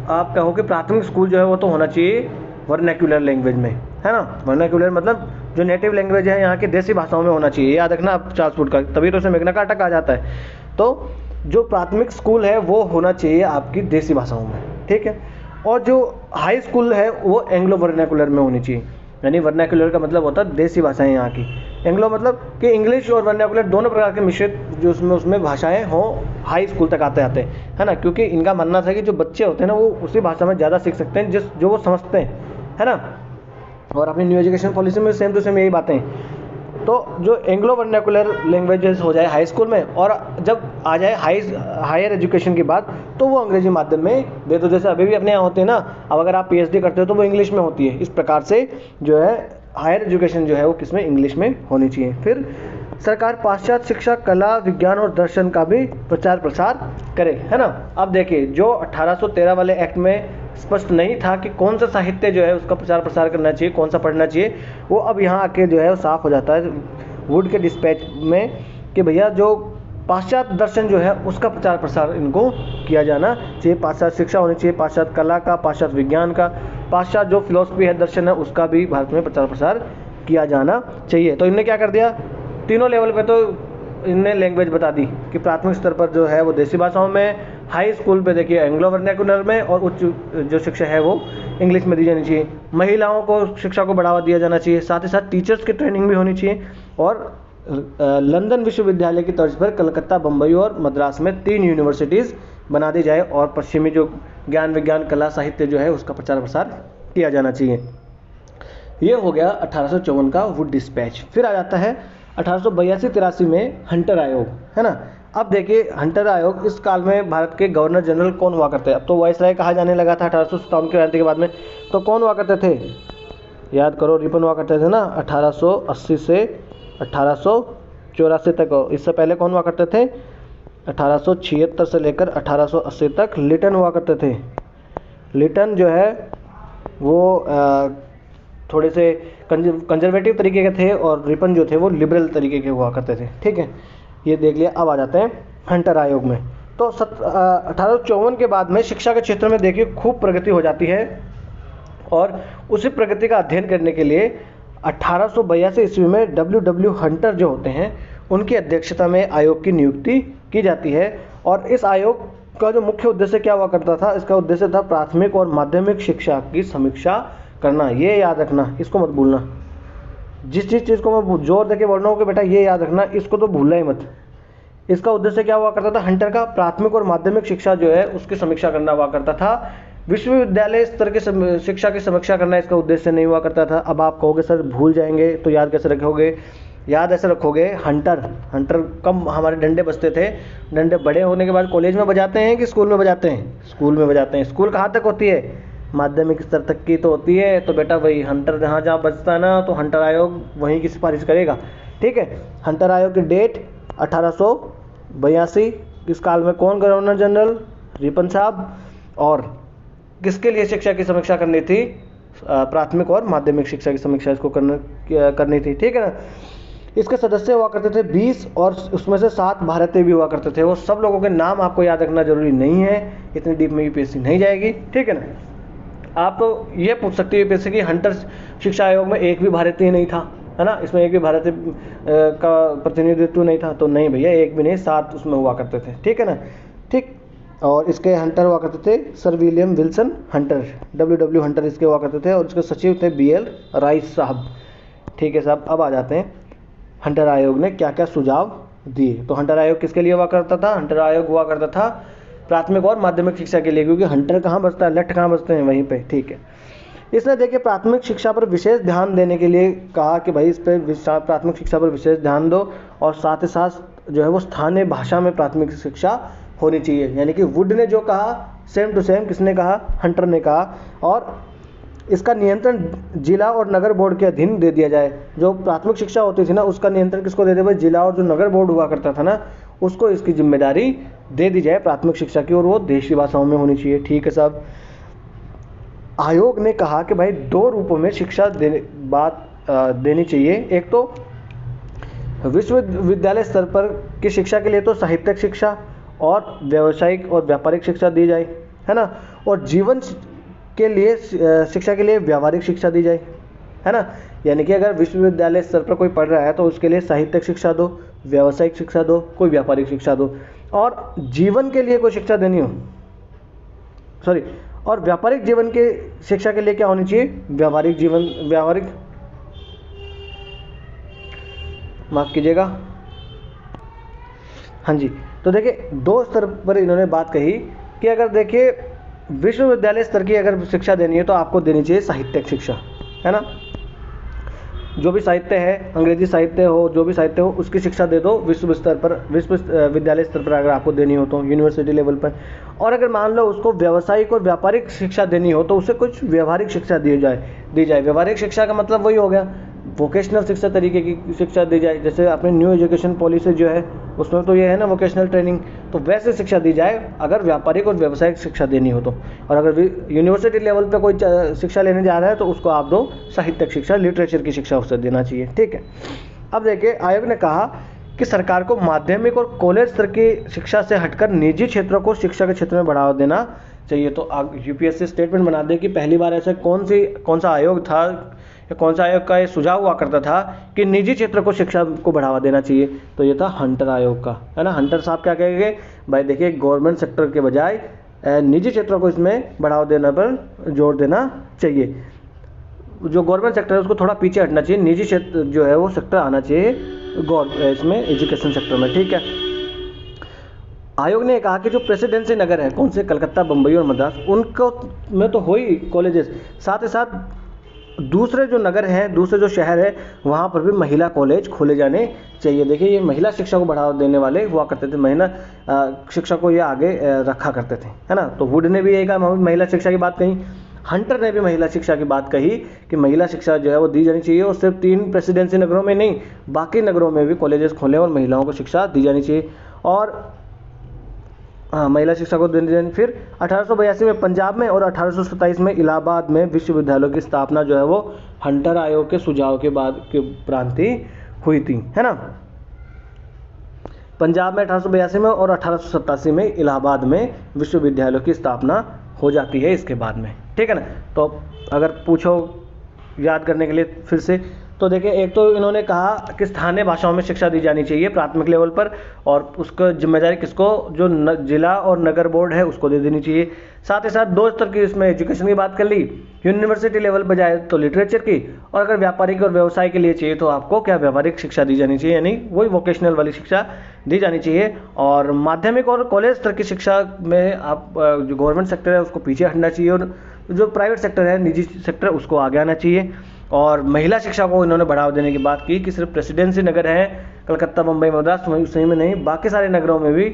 आप कहो कि प्राथमिक स्कूल जो है वो तो होना चाहिए वर्नाक्युलर लैंग्वेज में, है ना। वर्नाक्युलर मतलब जो नेटिव लैंग्वेज है यहाँ की देसी भाषाओं में होना चाहिए, याद रखना आप चार्ल्स वुड का, तभी तो उसे मैग्ना कार्टा कहा जाता है। तो जो प्राथमिक स्कूल है वो होना चाहिए आपकी देसी भाषाओं में, ठीक है। और जो हाई स्कूल है वो एंग्लो वर्नाक्युलर में होनी चाहिए, यानी वर्नाक्युलर का मतलब होता है देसी भाषाएं यहाँ की। एंग्लो मतलब कि इंग्लिश और वर्नाक्युलर दोनों प्रकार के मिश्रित जो उसमें भाषाएं हों हाई स्कूल तक आते आते, है ना। क्योंकि इनका मानना था कि जो बच्चे होते हैं ना वो उसी भाषा में ज़्यादा सीख सकते हैं जो वो समझते हैं, है ना। और अपनी न्यू एजुकेशन पॉलिसी में सेम टू सेम यही बातें। तो जो एंग्लो वर्नाकुलर लैंग्वेजेस हो जाए हाई स्कूल में, और जब आ जाए हायर एजुकेशन की बात, तो वो अंग्रेजी माध्यम में दे दो। जैसे अभी भी अपने यहाँ होते हैं ना, अब अगर आप पीएचडी करते हो तो वो इंग्लिश में होती है। इस प्रकार से जो है हायर एजुकेशन जो है वो किसमें, इंग्लिश में होनी चाहिए। फिर सरकार पाश्चात्य शिक्षा, कला, विज्ञान और दर्शन का भी प्रचार प्रसार करे, है ना। अब देखिए, जो 1813 वाले एक्ट में स्पष्ट नहीं था कि कौन सा साहित्य जो है उसका प्रचार प्रसार करना चाहिए, कौन सा पढ़ना चाहिए, वो अब यहाँ आके जो है वो साफ हो जाता है वुड के डिस्पैच में कि भैया जो पाश्चात्य दर्शन जो है उसका प्रचार प्रसार इनको किया जाना चाहिए। पाश्चात्य शिक्षा होनी चाहिए, पाश्चात्य कला का, पाश्चात्य विज्ञान का, पाश्चात्य जो फिलॉसफी है, दर्शन है, उसका भी भारत में प्रचार प्रसार किया जाना चाहिए। तो इनने क्या कर दिया, तीनों लेवल पे तो इनने लैंग्वेज बता दी कि प्राथमिक स्तर पर जो है वो देसी भाषाओं में, हाई स्कूल पे देखिए एंग्लो वर्नाकुलर में, और उच्च जो शिक्षा है वो इंग्लिश में दी जानी चाहिए। महिलाओं को शिक्षा को बढ़ावा दिया जाना चाहिए, साथ ही साथ टीचर्स की ट्रेनिंग भी होनी चाहिए। और लंदन विश्वविद्यालय की तर्ज पर कलकत्ता, बम्बई और मद्रास में 3 यूनिवर्सिटीज़ बना दी जाए, और पश्चिमी जो ज्ञान, विज्ञान, कला, साहित्य जो है उसका प्रचार प्रसार किया जाना चाहिए। ये हो गया 1854 का वुड डिस्पैच। फिर आ जाता है 1882-83 में हंटर आयोग, है ना। अब देखिए हंटर आयोग, इस काल में भारत के गवर्नर जनरल कौन हुआ करते हैं। अब तो वाइसराय कहा जाने लगा था 1857 की क्रांति के बाद में, तो कौन हुआ करते थे, याद करो, रिपन हुआ करते थे ना 1880 से 1884 तक। इससे पहले कौन हुआ करते थे, 1876 से लेकर 1880 तक लिटन हुआ करते थे। लिटन जो है वो थोड़े से कंजर्वेटिव तरीके के थे, और रिपन जो थे वो लिबरल तरीके के हुआ करते थे, ठीक है, ये देख लिया। अब आ जाते हैं हंटर आयोग में। तो 1854 के बाद में शिक्षा के क्षेत्र में देखिए खूब प्रगति हो जाती है, और उसी प्रगति का अध्ययन करने के लिए 1882 ईस्वी में W हंटर जो होते हैं उनकी अध्यक्षता में आयोग की नियुक्ति की जाती है। और इस आयोग का जो मुख्य उद्देश्य क्या हुआ करता था, इसका उद्देश्य था प्राथमिक और माध्यमिक शिक्षा की समीक्षा करना। ये याद रखना, इसको मत भूलना। जिस चीज़ को मैं जोर देके बोल रहा हूँ कि बेटा ये याद रखना, इसको तो भूलना ही मत। इसका उद्देश्य क्या हुआ करता था, हंटर का प्राथमिक और माध्यमिक शिक्षा जो है उसकी समीक्षा करना हुआ करता था। विश्वविद्यालय स्तर के शिक्षा की समीक्षा करना इसका उद्देश्य नहीं हुआ करता था। अब आप कहोगे सर भूल जाएंगे तो याद कैसे रखोगे, याद ऐसे रखोगे, हंटर कम हमारे डंडे बजते थे। डंडे बड़े होने के बाद कॉलेज में बजाते हैं कि स्कूल में बजाते हैं, स्कूल में बजाते हैं। स्कूल कहाँ तक होती है, माध्यमिक स्तर तक की तो होती है। तो बेटा वही हंटर जहाँ जहाँ बजता है ना, तो हंटर आयोग वहीं की सिफारिश करेगा, ठीक है। हंटर आयोग की डेट 1882। इस काल में कौन गवर्नर जनरल, रिपन साहब। और किसके लिए शिक्षा की समीक्षा करनी थी, प्राथमिक और माध्यमिक शिक्षा की समीक्षा इसको करनी थी, ठीक है ना। इसके सदस्य हुआ करते थे 20, और उसमें से 7 भारतीय भी हुआ करते थे। वो सब लोगों के नाम आपको याद रखना जरूरी नहीं है, इतनी डीप में यूपीएससी नहीं जाएगी, ठीक है ना। आप तो ये पूछ सकते हो यूपीएससी की हंटर शिक्षा आयोग में एक भी भारतीय नहीं था, है ना, इसमें एक भी भारतीय का प्रतिनिधित्व नहीं था। तो नहीं भैया, एक भी नहीं, 7 उसमें हुआ करते थे, ठीक है ना, ठीक। और इसके हंटर हुआ करते थे sir William Wilson Hunter, W Hunter इसके हुआ करते थे, और इसके सचिव थे BL राइस साहब, ठीक है साहब। अब आ जाते हैं हंटर आयोग ने क्या क्या सुझाव दिए। तो हंटर आयोग किसके लिए हुआ करता था, हंटर आयोग हुआ करता था प्राथमिक और माध्यमिक शिक्षा के लिए, क्योंकि हंटर कहाँ बजता है, लठ कहाँ बजते हैं, वहीं पे, ठीक है। इसने देखिए प्राथमिक शिक्षा पर विशेष ध्यान देने के लिए कहा कि भाई इस पर प्राथमिक शिक्षा पर विशेष ध्यान दो, और साथ ही साथ जो है वो स्थानीय भाषा में प्राथमिक शिक्षा होनी चाहिए। यानी कि वुड ने जो कहा सेम टू सेम किसने कहा, हंटर ने कहा। और इसका नियंत्रण जिला और नगर बोर्ड के अधीन दे दिया जाए। जो प्राथमिक शिक्षा होती थी ना, उसका नियंत्रण किसको दे दे भाई, जिला और जो नगर बोर्ड हुआ करता था ना, उसको इसकी जिम्मेदारी दे दी जाए प्राथमिक शिक्षा की, और वो देशी भाषाओं में होनी चाहिए, ठीक है साहब। आयोग ने कहा कि भाई 2 रूपों में शिक्षा देनी चाहिए। एक तो विश्वविद्यालय स्तर पर की शिक्षा के लिए तो साहित्यिक शिक्षा और व्यावसायिक और व्यापारिक शिक्षा दी जाए, है ना। और जीवन के लिए शिक्षा के लिए व्यावहारिक शिक्षा दी जाए, है ना। यानी कि अगर विश्वविद्यालय स्तर पर कोई पढ़ रहा है तो उसके लिए साहित्यिक शिक्षा दो, व्यावसायिक शिक्षा दो, कोई व्यापारिक शिक्षा दो। और जीवन के लिए कोई शिक्षा देनी हो, और व्यापारिक जीवन के शिक्षा के लिए क्या होनी चाहिए, व्यावहारिक माफ कीजिएगा, हाँ जी। तो देखिए 2 स्तर पर इन्होंने बात कही कि अगर देखिए विश्वविद्यालय स्तर की अगर शिक्षा देनी है तो आपको देनी चाहिए साहित्यिक शिक्षा, है ना। जो भी साहित्य है, अंग्रेजी साहित्य हो, जो भी साहित्य हो, उसकी शिक्षा दे दो विश्व स्तर पर, विश्वविद्यालय स्तर पर अगर आपको देनी हो तो, यूनिवर्सिटी लेवल पर। और अगर मान लो उसको व्यावसायिक और व्यापारिक शिक्षा देनी हो तो उसे कुछ व्यवहारिक शिक्षा दी जाए। व्यवहारिक शिक्षा का मतलब वही हो गया वोकेशनल शिक्षा तरीके की शिक्षा दी जाए। जैसे आपने न्यू एजुकेशन पॉलिसी जो है उसमें तो ये है ना वोकेशनल ट्रेनिंग, तो वैसे शिक्षा दी जाए अगर व्यापारिक और व्यावसायिक शिक्षा देनी हो तो। और अगर यूनिवर्सिटी लेवल पे कोई शिक्षा लेने जा रहा है तो उसको आप दो साहित्यिक शिक्षा, लिटरेचर की शिक्षा उसे देना चाहिए। ठीक है। अब देखिए आयोग ने कहा कि सरकार को माध्यमिक और कॉलेज स्तर की शिक्षा से हटकर निजी क्षेत्रों को शिक्षा के क्षेत्र में बढ़ावा देना चाहिए। तो यूपीएससी स्टेटमेंट बना दे कि पहली बार ऐसा कौन सा आयोग था या कौन सा आयोग का ये सुझाव हुआ करता था कि निजी क्षेत्र को शिक्षा को बढ़ावा देना चाहिए, तो ये था हंटर आयोग का, है ना। हंटर साहब क्या कहेंगे भाई, देखिए गवर्नमेंट सेक्टर के बजाय निजी क्षेत्रों को इसमें बढ़ावा देने पर जोर देना चाहिए। जो गवर्नमेंट सेक्टर है उसको थोड़ा पीछे हटना चाहिए, निजी क्षेत्र जो है वो सेक्टर आना चाहिए इसमें एजुकेशन सेक्टर में। ठीक है। आयोग ने कहा कि जो प्रेसिडेंसी नगर है, कौन से, कलकत्ता, बम्बई और मद्रास, उनको में तो हो ही कॉलेजेस, साथ ही साथ दूसरे जो नगर हैं, दूसरे जो शहर है, वहाँ पर भी महिला कॉलेज खोले जाने चाहिए। देखिए ये महिला शिक्षा को बढ़ावा देने वाले हुआ करते थे, महिला शिक्षा को ये आगे रखा करते थे, है ना। तो वुड ने भी यही कहा, महिला शिक्षा की बात कही, हंटर ने भी महिला शिक्षा की बात कही कि महिला शिक्षा जो है वो दी जानी चाहिए, और सिर्फ 3 प्रेसिडेंसी नगरों में नहीं, बाकी नगरों में भी कॉलेजेस खोलें और महिलाओं को शिक्षा दी जानी चाहिए। और महिला शिक्षा को देने। फिर 1882 में पंजाब में और 1827 में इलाहाबाद में विश्वविद्यालयों की स्थापना जो है वो हंटर आयोग के सुझाव के बाद के उपरांत ही हुई थी, है ना। पंजाब में 1882 में और 1887 में इलाहाबाद में विश्वविद्यालयों की स्थापना हो जाती है इसके बाद में। ठीक है ना। तो अगर पूछो याद करने के लिए फिर से, तो देखिए एक तो इन्होंने कहा कि स्थानीय भाषाओं में शिक्षा दी जानी चाहिए प्राथमिक लेवल पर, और उसको जिम्मेदारी किसको, जो जिला और नगर बोर्ड है उसको दे देनी चाहिए। साथ ही साथ 2 स्तर की इसमें एजुकेशन की बात कर ली, यूनिवर्सिटी लेवल पर जाए तो लिटरेचर की, और अगर व्यापारिक और व्यवसाय के लिए चाहिए तो आपको क्या व्यावहारिक शिक्षा दी जानी चाहिए, यानी वही वोकेशनल वाली शिक्षा दी जानी चाहिए। और माध्यमिक और कॉलेज स्तर की शिक्षा में आप जो गवर्नमेंट सेक्टर है उसको पीछे हटना चाहिए, और जो प्राइवेट सेक्टर है, निजी सेक्टर, उसको आगे आना चाहिए। और महिला शिक्षा को इन्होंने बढ़ावा देने की बात की कि सिर्फ प्रेसिडेंसी नगर है कलकत्ता, मुंबई, मद्रास, सही में नहीं, बाकी सारे नगरों में भी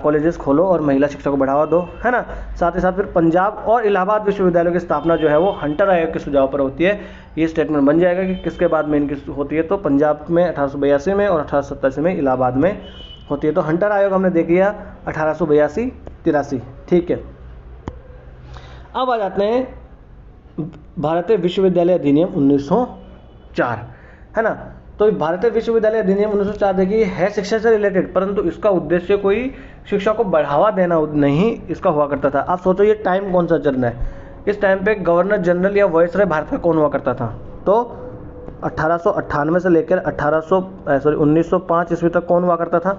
कॉलेजेस खोलो और महिला शिक्षा को बढ़ावा दो, है ना। साथ ही साथ फिर पंजाब और इलाहाबाद विश्वविद्यालयों की स्थापना जो है वो हंटर आयोग के सुझाव पर होती है। ये स्टेटमेंट बन जाएगा कि किसके बाद में इनकी होती है, तो पंजाब में 1882 में और 1887 में इलाहाबाद में होती है। तो हंटर आयोग हमने देख लिया 1882-83। ठीक है। अब आ जाते हैं भारतीय विश्वविद्यालय अधिनियम 1904, है ना। तो भारतीय विश्वविद्यालय अधिनियम 1904 देखिए है शिक्षा से रिलेटेड, परंतु इसका उद्देश्य कोई शिक्षा को बढ़ावा देना नहीं इसका हुआ करता था। आप सोचो ये टाइम कौन सा चल रहा है, इस टाइम पे गवर्नर जनरल या वायसराय भारत का कौन हुआ करता था, तो 1898 से लेकर 1905 ईस्वी तक कौन हुआ करता था,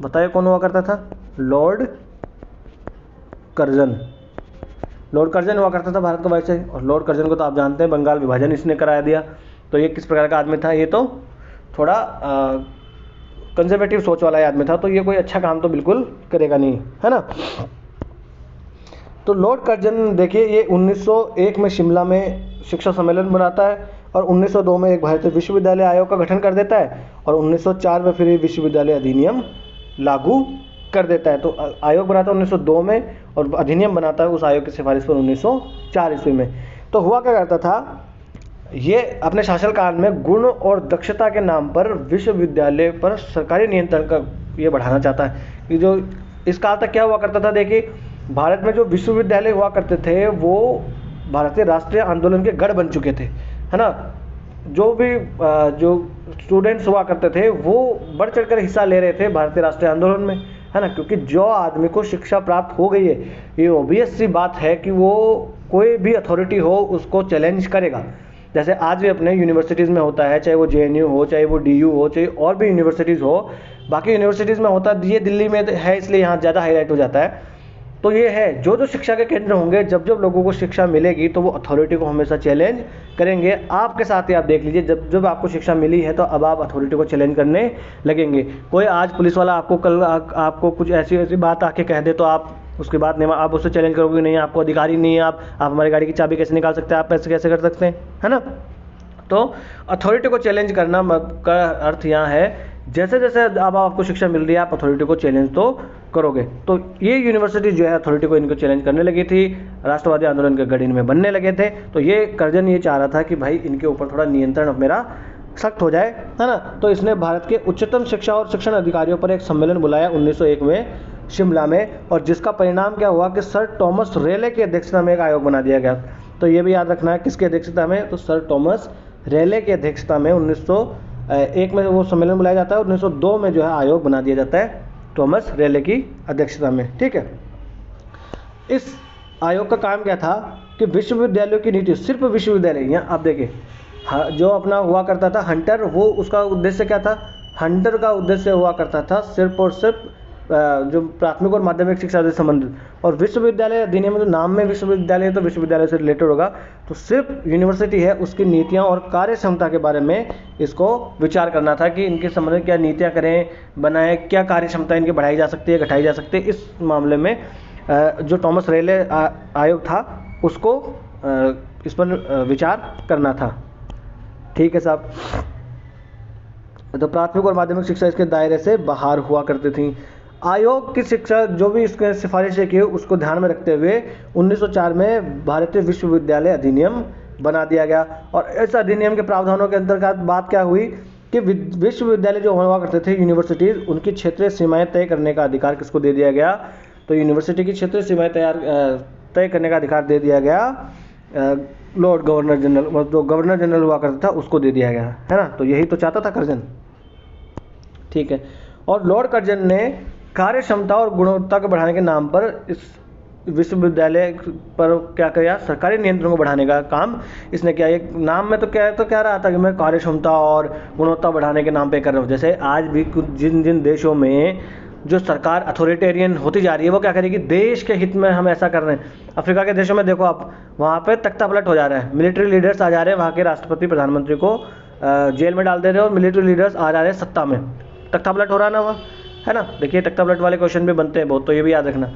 बताइए कौन हुआ करता था, लॉर्ड कर्जन हुआ करता था भारत का वायसराय। और लॉर्ड कर्जन को तो आप जानते हैं बंगाल विभाजन इसने कराया दिया। तो ये किस प्रकार का आदमी था, ये तो थोड़ा कंजर्वेटिव सोच वाला आदमी था, तो ये कोई अच्छा काम तो बिल्कुल करेगा नहीं, है ना। तो लॉर्ड कर्जन देखिए ये 1901 में शिमला में शिक्षा सम्मेलन बनाता है, और 1902 में एक भारतीय विश्वविद्यालय आयोग का गठन कर देता है, और 1904 में फिर ये विश्वविद्यालय अधिनियम लागू कर देता है। तो आयोग बनाता है 1902 में और अधिनियम बनाता है उस आयोग की सिफारिश पर 1904 ईस्वी में। तो हुआ क्या करता था, ये अपने शासनकाल में गुण और दक्षता के नाम पर विश्वविद्यालय पर सरकारी नियंत्रण का ये बढ़ाना चाहता है कि जो इस काल तक क्या हुआ करता था, देखिए भारत में जो विश्वविद्यालय हुआ करते थे वो भारतीय राष्ट्रीय आंदोलन के गढ़ बन चुके थे, है ना। जो भी जो स्टूडेंट्स हुआ करते थे वो बढ़ चढ़ कर हिस्सा ले रहे थे भारतीय राष्ट्रीय आंदोलन में, है ना। क्योंकि जो आदमी को शिक्षा प्राप्त हो गई है, ये ऑब्वियस सी बात है कि वो कोई भी अथॉरिटी हो उसको चैलेंज करेगा। जैसे आज भी अपने यूनिवर्सिटीज़ में होता है, चाहे वो JNU हो, चाहे वो DU हो, चाहे और भी यूनिवर्सिटीज़ हो, बाकी यूनिवर्सिटीज़ में होता है, ये दिल्ली में है इसलिए यहाँ ज़्यादा हाईलाइट हो जाता है। तो ये है जो जो शिक्षा के केंद्र होंगे, जब जब लोगों को शिक्षा मिलेगी तो वो अथॉरिटी को हमेशा चैलेंज करेंगे। आपके साथ ही आप देख लीजिए, जब जब आपको शिक्षा मिली है तो अब आप अथॉरिटी को चैलेंज करने लगेंगे। कोई आज पुलिस वाला आपको कल आपको कुछ ऐसी ऐसी बात आके कह दे तो आप उसके बाद नहीं, आप उससे चैलेंज करोगे नहीं, आपको अधिकारी नहीं है, आप हमारी गाड़ी की चाबी कैसे निकाल सकते हैं, आप ऐसे कैसे कर सकते हैं, है ना। तो अथॉरिटी को चैलेंज करना का अर्थ यहाँ है जैसे जैसे अब आपको शिक्षा मिल रही है आप अथॉरिटी को चैलेंज तो करोगे। तो ये यूनिवर्सिटी जो है अथॉरिटी को इनको चैलेंज करने लगी थी, राष्ट्रवादी आंदोलन के गढ़ इनमें बनने लगे थे। तो ये कर्जन ये चाह रहा था कि भाई इनके ऊपर थोड़ा नियंत्रण मेरा सख्त हो जाए, है ना। तो इसने भारत के उच्चतम शिक्षा और शिक्षण अधिकारियों पर एक सम्मेलन बुलाया 1901 में शिमला में, और जिसका परिणाम क्या हुआ कि सर टॉमस रेले की अध्यक्षता में एक आयोग बना दिया गया। तो ये भी याद रखना है किसकी अध्यक्षता में, तो सर टॉमस रेले की अध्यक्षता में 1901 में वो सम्मेलन बुलाया जाता है, 1902 में जो है आयोग बना दिया जाता है टॉमस रेले की अध्यक्षता में, ठीक है। इस आयोग का काम क्या था कि विश्वविद्यालयों की नीति, सिर्फ विश्वविद्यालय, यहाँ आप देखिए जो अपना हुआ करता था हंटर, वो उसका उद्देश्य क्या था, हंटर का उद्देश्य हुआ करता था सिर्फ और सिर्फ जो प्राथमिक और माध्यमिक शिक्षा से संबंधित, और विश्वविद्यालय अधिनियम में जो नाम में विश्वविद्यालय तो विश्वविद्यालय से रिलेटेड होगा, तो सिर्फ यूनिवर्सिटी है उसकी नीतियां और कार्य क्षमता के बारे में इसको विचार करना था कि इनके संबंध में क्या नीतियां करें, बनाएं, क्या कार्य क्षमता इनकी बढ़ाई जा सकती है, घटाई जा सकती है। इस मामले में जो टॉमस रेले आयोग था उसको इस पर विचार करना था, ठीक है साहब। तो प्राथमिक और माध्यमिक शिक्षा इसके दायरे से बाहर हुआ करती थी। आयोग की शिक्षा जो भी इसके सिफारिशें की उसको ध्यान में रखते हुए 1904 में भारतीय विश्वविद्यालय अधिनियम बना दिया गया। और इस अधिनियम के प्रावधानों के अंतर्गत बात क्या हुई कि विश्वविद्यालय जो हुआ करते थे यूनिवर्सिटीज़, उनकी क्षेत्रीय सीमाएं तय करने का अधिकार किसको दे दिया गया, तो यूनिवर्सिटी की क्षेत्रीय सीमाएं तय करने का अधिकार दे दिया गया लॉर्ड गवर्नर जनरल, जो गवर्नर जनरल हुआ करता था उसको दे दिया गया, है ना। तो यही तो चाहता था कर्जन, ठीक है। और लॉर्ड कर्जन ने कार्य क्षमता और गुणवत्ता को बढ़ाने के नाम पर इस विश्वविद्यालय पर क्या किया, सरकारी नियंत्रण को बढ़ाने का काम इसने किया। एक नाम में तो क्या रहा था कि मैं कार्य क्षमता और गुणवत्ता बढ़ाने के नाम पे कर रहा हूँ। जैसे आज भी जिन जिन देशों में जो सरकार अथॉरिटेरियन होती जा रही है वो क्या करेगी, देश के हित में हम ऐसा कर रहे हैं। अफ्रीका के देशों में देखो आप, वहाँ पे तख्ता पलट हो जा रहा है, मिलिट्री लीडर्स आ जा रहे हैं, वहाँ के राष्ट्रपति प्रधानमंत्री को जेल में डाल दे रहे हैं और मिलिट्री लीडर्स आ जा रहे हैं सत्ता में। तख्ता पलट हो रहा है ना वहाँ, है ना। देखिए तख्ता पलट वाले क्वेश्चन भी बनते हैं बहुत, तो ये भी याद रखना,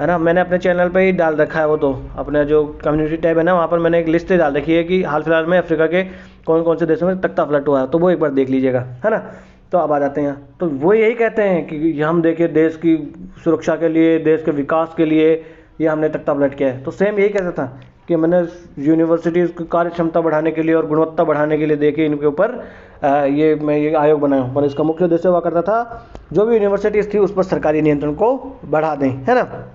है ना। मैंने अपने चैनल पे ही डाल रखा है वो, तो अपने जो कम्युनिटी टैब है ना वहाँ पर मैंने एक लिस्ट डाल रखी है कि हाल फिलहाल में अफ्रीका के कौन कौन से देशों में तख्ता पलट हुआ है, तो वो एक बार देख लीजिएगा, है ना। तो अब आ जाते हैं, तो वो यही कहते हैं कि हम देखिए देश की सुरक्षा के लिए, देश के विकास के लिए ये हमने तख्ता पलट किया है। तो सेम यही कहता था कि मैंने यूनिवर्सिटीज़ की कार्य क्षमता बढ़ाने के लिए और गुणवत्ता बढ़ाने के लिए देखिए इनके ऊपर मैं ये आयोग बनाया हूँ। पर इसका मुख्य उद्देश्य हुआ करता था जो भी यूनिवर्सिटीज़ थी उस पर सरकारी नियंत्रण को बढ़ा दें, है ना।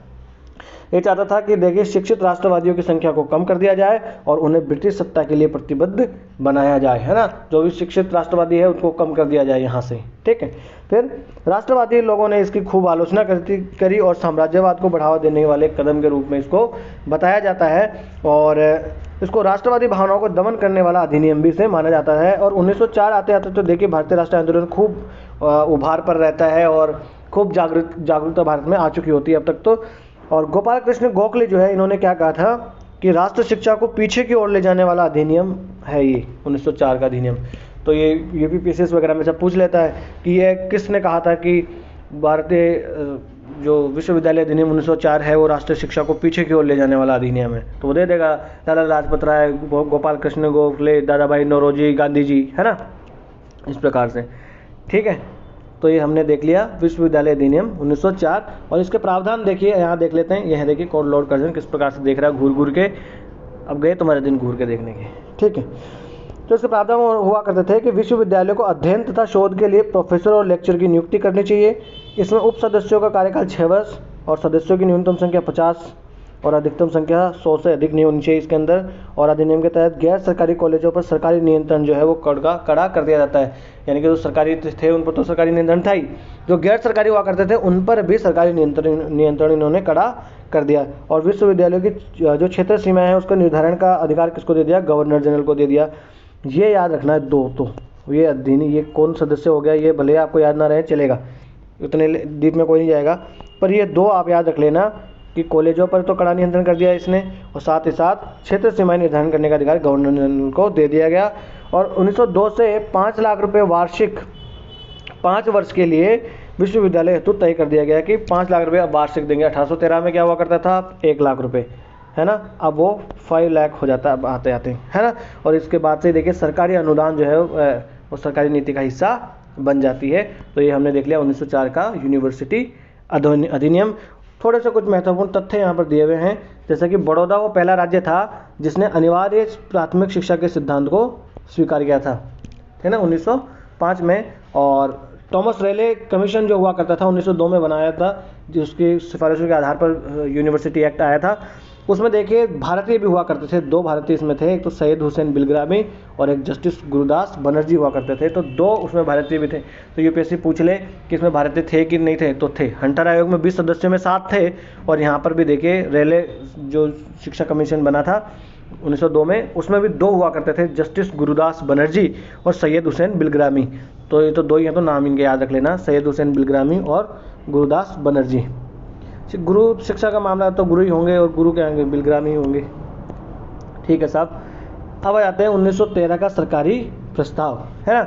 ये चाहता था कि देखिए शिक्षित राष्ट्रवादियों की संख्या को कम कर दिया जाए और उन्हें ब्रिटिश सत्ता के लिए प्रतिबद्ध बनाया जाए, है ना। जो भी शिक्षित राष्ट्रवादी है उनको कम कर दिया जाए यहाँ से, ठीक है। फिर राष्ट्रवादी लोगों ने इसकी खूब आलोचना करी और साम्राज्यवाद को बढ़ावा देने वाले कदम के रूप में इसको बताया जाता है, और इसको राष्ट्रवादी भावनाओं को दमन करने वाला अधिनियम भी से माना जाता है। और 1904 आते आते तो देखिए भारतीय राष्ट्रीय आंदोलन खूब उभार पर रहता है और खूब जागरूकता भारत में आ चुकी होती है अब तक तो। और गोपाल कृष्ण गोखले जो है इन्होंने क्या कहा था कि राष्ट्र शिक्षा को पीछे की ओर ले जाने वाला अधिनियम है ये 1904 का अधिनियम। तो ये भी पीसीएस वगैरह में सब पूछ लेता है कि ये किसने कहा था कि भारतीय जो विश्वविद्यालय अधिनियम 1904 है वो राष्ट्रीय शिक्षा को पीछे की ओर ले जाने वाला अधिनियम है। तो वो दे देगा लाला लाजपत राय, गोपाल कृष्ण गोखले, दादा भाई नौरोजी, गांधी जी, है ना, इस प्रकार से, ठीक है। तो ये हमने देख लिया विश्वविद्यालय अधिनियम 1904, और इसके प्रावधान देखिए यहाँ देख लेते हैं। यह देखिए कौन लॉर्ड कर्जन किस प्रकार से देख रहा है घूर घूर के, अब गए तुम्हारे दिन घूर के देखने के, ठीक है। तो इसके प्रावधान हुआ करते थे कि विश्वविद्यालय को अध्ययन तथा शोध के लिए प्रोफेसर और लेक्चर की नियुक्ति करनी चाहिए। इसमें उप सदस्यों का कार्यकाल 6 वर्ष और सदस्यों की न्यूनतम संख्या 50 और अधिकतम संख्या 100 से अधिक नहीं होनी चाहिए इसके अंदर। और अधिनियम के तहत गैर सरकारी कॉलेजों पर सरकारी नियंत्रण जो है वो कड़ा कर दिया जाता है। यानी कि जो सरकारी थे उन पर तो सरकारी नियंत्रण था ही, जो गैर सरकारी हुआ करते थे उन पर भी सरकारी नियंत्रण इन्होंने कड़ा कर दिया। और विश्वविद्यालयों की जो क्षेत्र सीमाएँ हैं उसका निर्धारण का अधिकार किसको दे दिया, गवर्नर जनरल को दे दिया। ये याद रखना है दो, तो ये अधिनियम, ये कौन सदस्य हो गया, ये भले आपको याद ना रहे चलेगा, इतने डीप में कोई नहीं जाएगा, पर ये दो आप याद रख लेना कि कॉलेजों पर तो कड़ा नियंत्रण कर दिया इसने, और साथ ही साथ क्षेत्र सीमाएं निर्धारण करने का अधिकार गवर्नर जनरल को दे दिया गया। और 1902 से 5 लाख रुपए वार्षिक 5 वर्ष के लिए विश्वविद्यालय हेतु तय कर दिया गया कि 5 लाख रुपए अब वार्षिक देंगे। 1813 में क्या हुआ करता था, 1 लाख रुपए, है ना, अब वो 5 लाख हो जाता है अब आते आते, है ना। और इसके बाद से देखिए सरकारी अनुदान जो है वो सरकारी नीति का हिस्सा बन जाती है। तो ये हमने देख लिया 1904 का यूनिवर्सिटी अधिनियम। थोड़े से कुछ महत्वपूर्ण तथ्य यहाँ पर दिए हुए हैं, जैसे कि बड़ौदा वो पहला राज्य था जिसने अनिवार्य प्राथमिक शिक्षा के सिद्धांत को स्वीकार किया था, है ना, 1905 में। और थॉमस रेले कमीशन जो हुआ करता था 1902 में बनाया था, जिसकी सिफारिशों के आधार पर यूनिवर्सिटी एक्ट आया था। उसमें देखिए भारतीय भी हुआ करते थे, 2 भारतीय इसमें थे, एक तो सैयद हुसैन बिलग्रामी और एक जस्टिस गुरुदास बनर्जी हुआ करते थे, तो 2 उसमें भारतीय भी थे। तो यूपीएससी पूछ ले कि इसमें भारतीय थे कि नहीं थे, तो थे। हंटर आयोग में 20 सदस्यों में 7 थे। और यहाँ पर भी देखिए रेले जो शिक्षा कमीशन बना था 1902 में, उसमें भी 2 हुआ करते थे, जस्टिस गुरुदास बनर्जी और सैयद हुसैन बिलग्रामी। तो ये तो 2 ही हैं, तो नाम इनके याद रख लेना, सैयद हुसैन बिलग्रामी और गुरुदास बनर्जी। गुरु शिक्षा का मामला तो गुरु ही होंगे, और गुरु क्या होंगे, बिलग्रामी ही होंगे। ठीक है साहब। अब आ जाते हैं 1913 का सरकारी प्रस्ताव, है ना।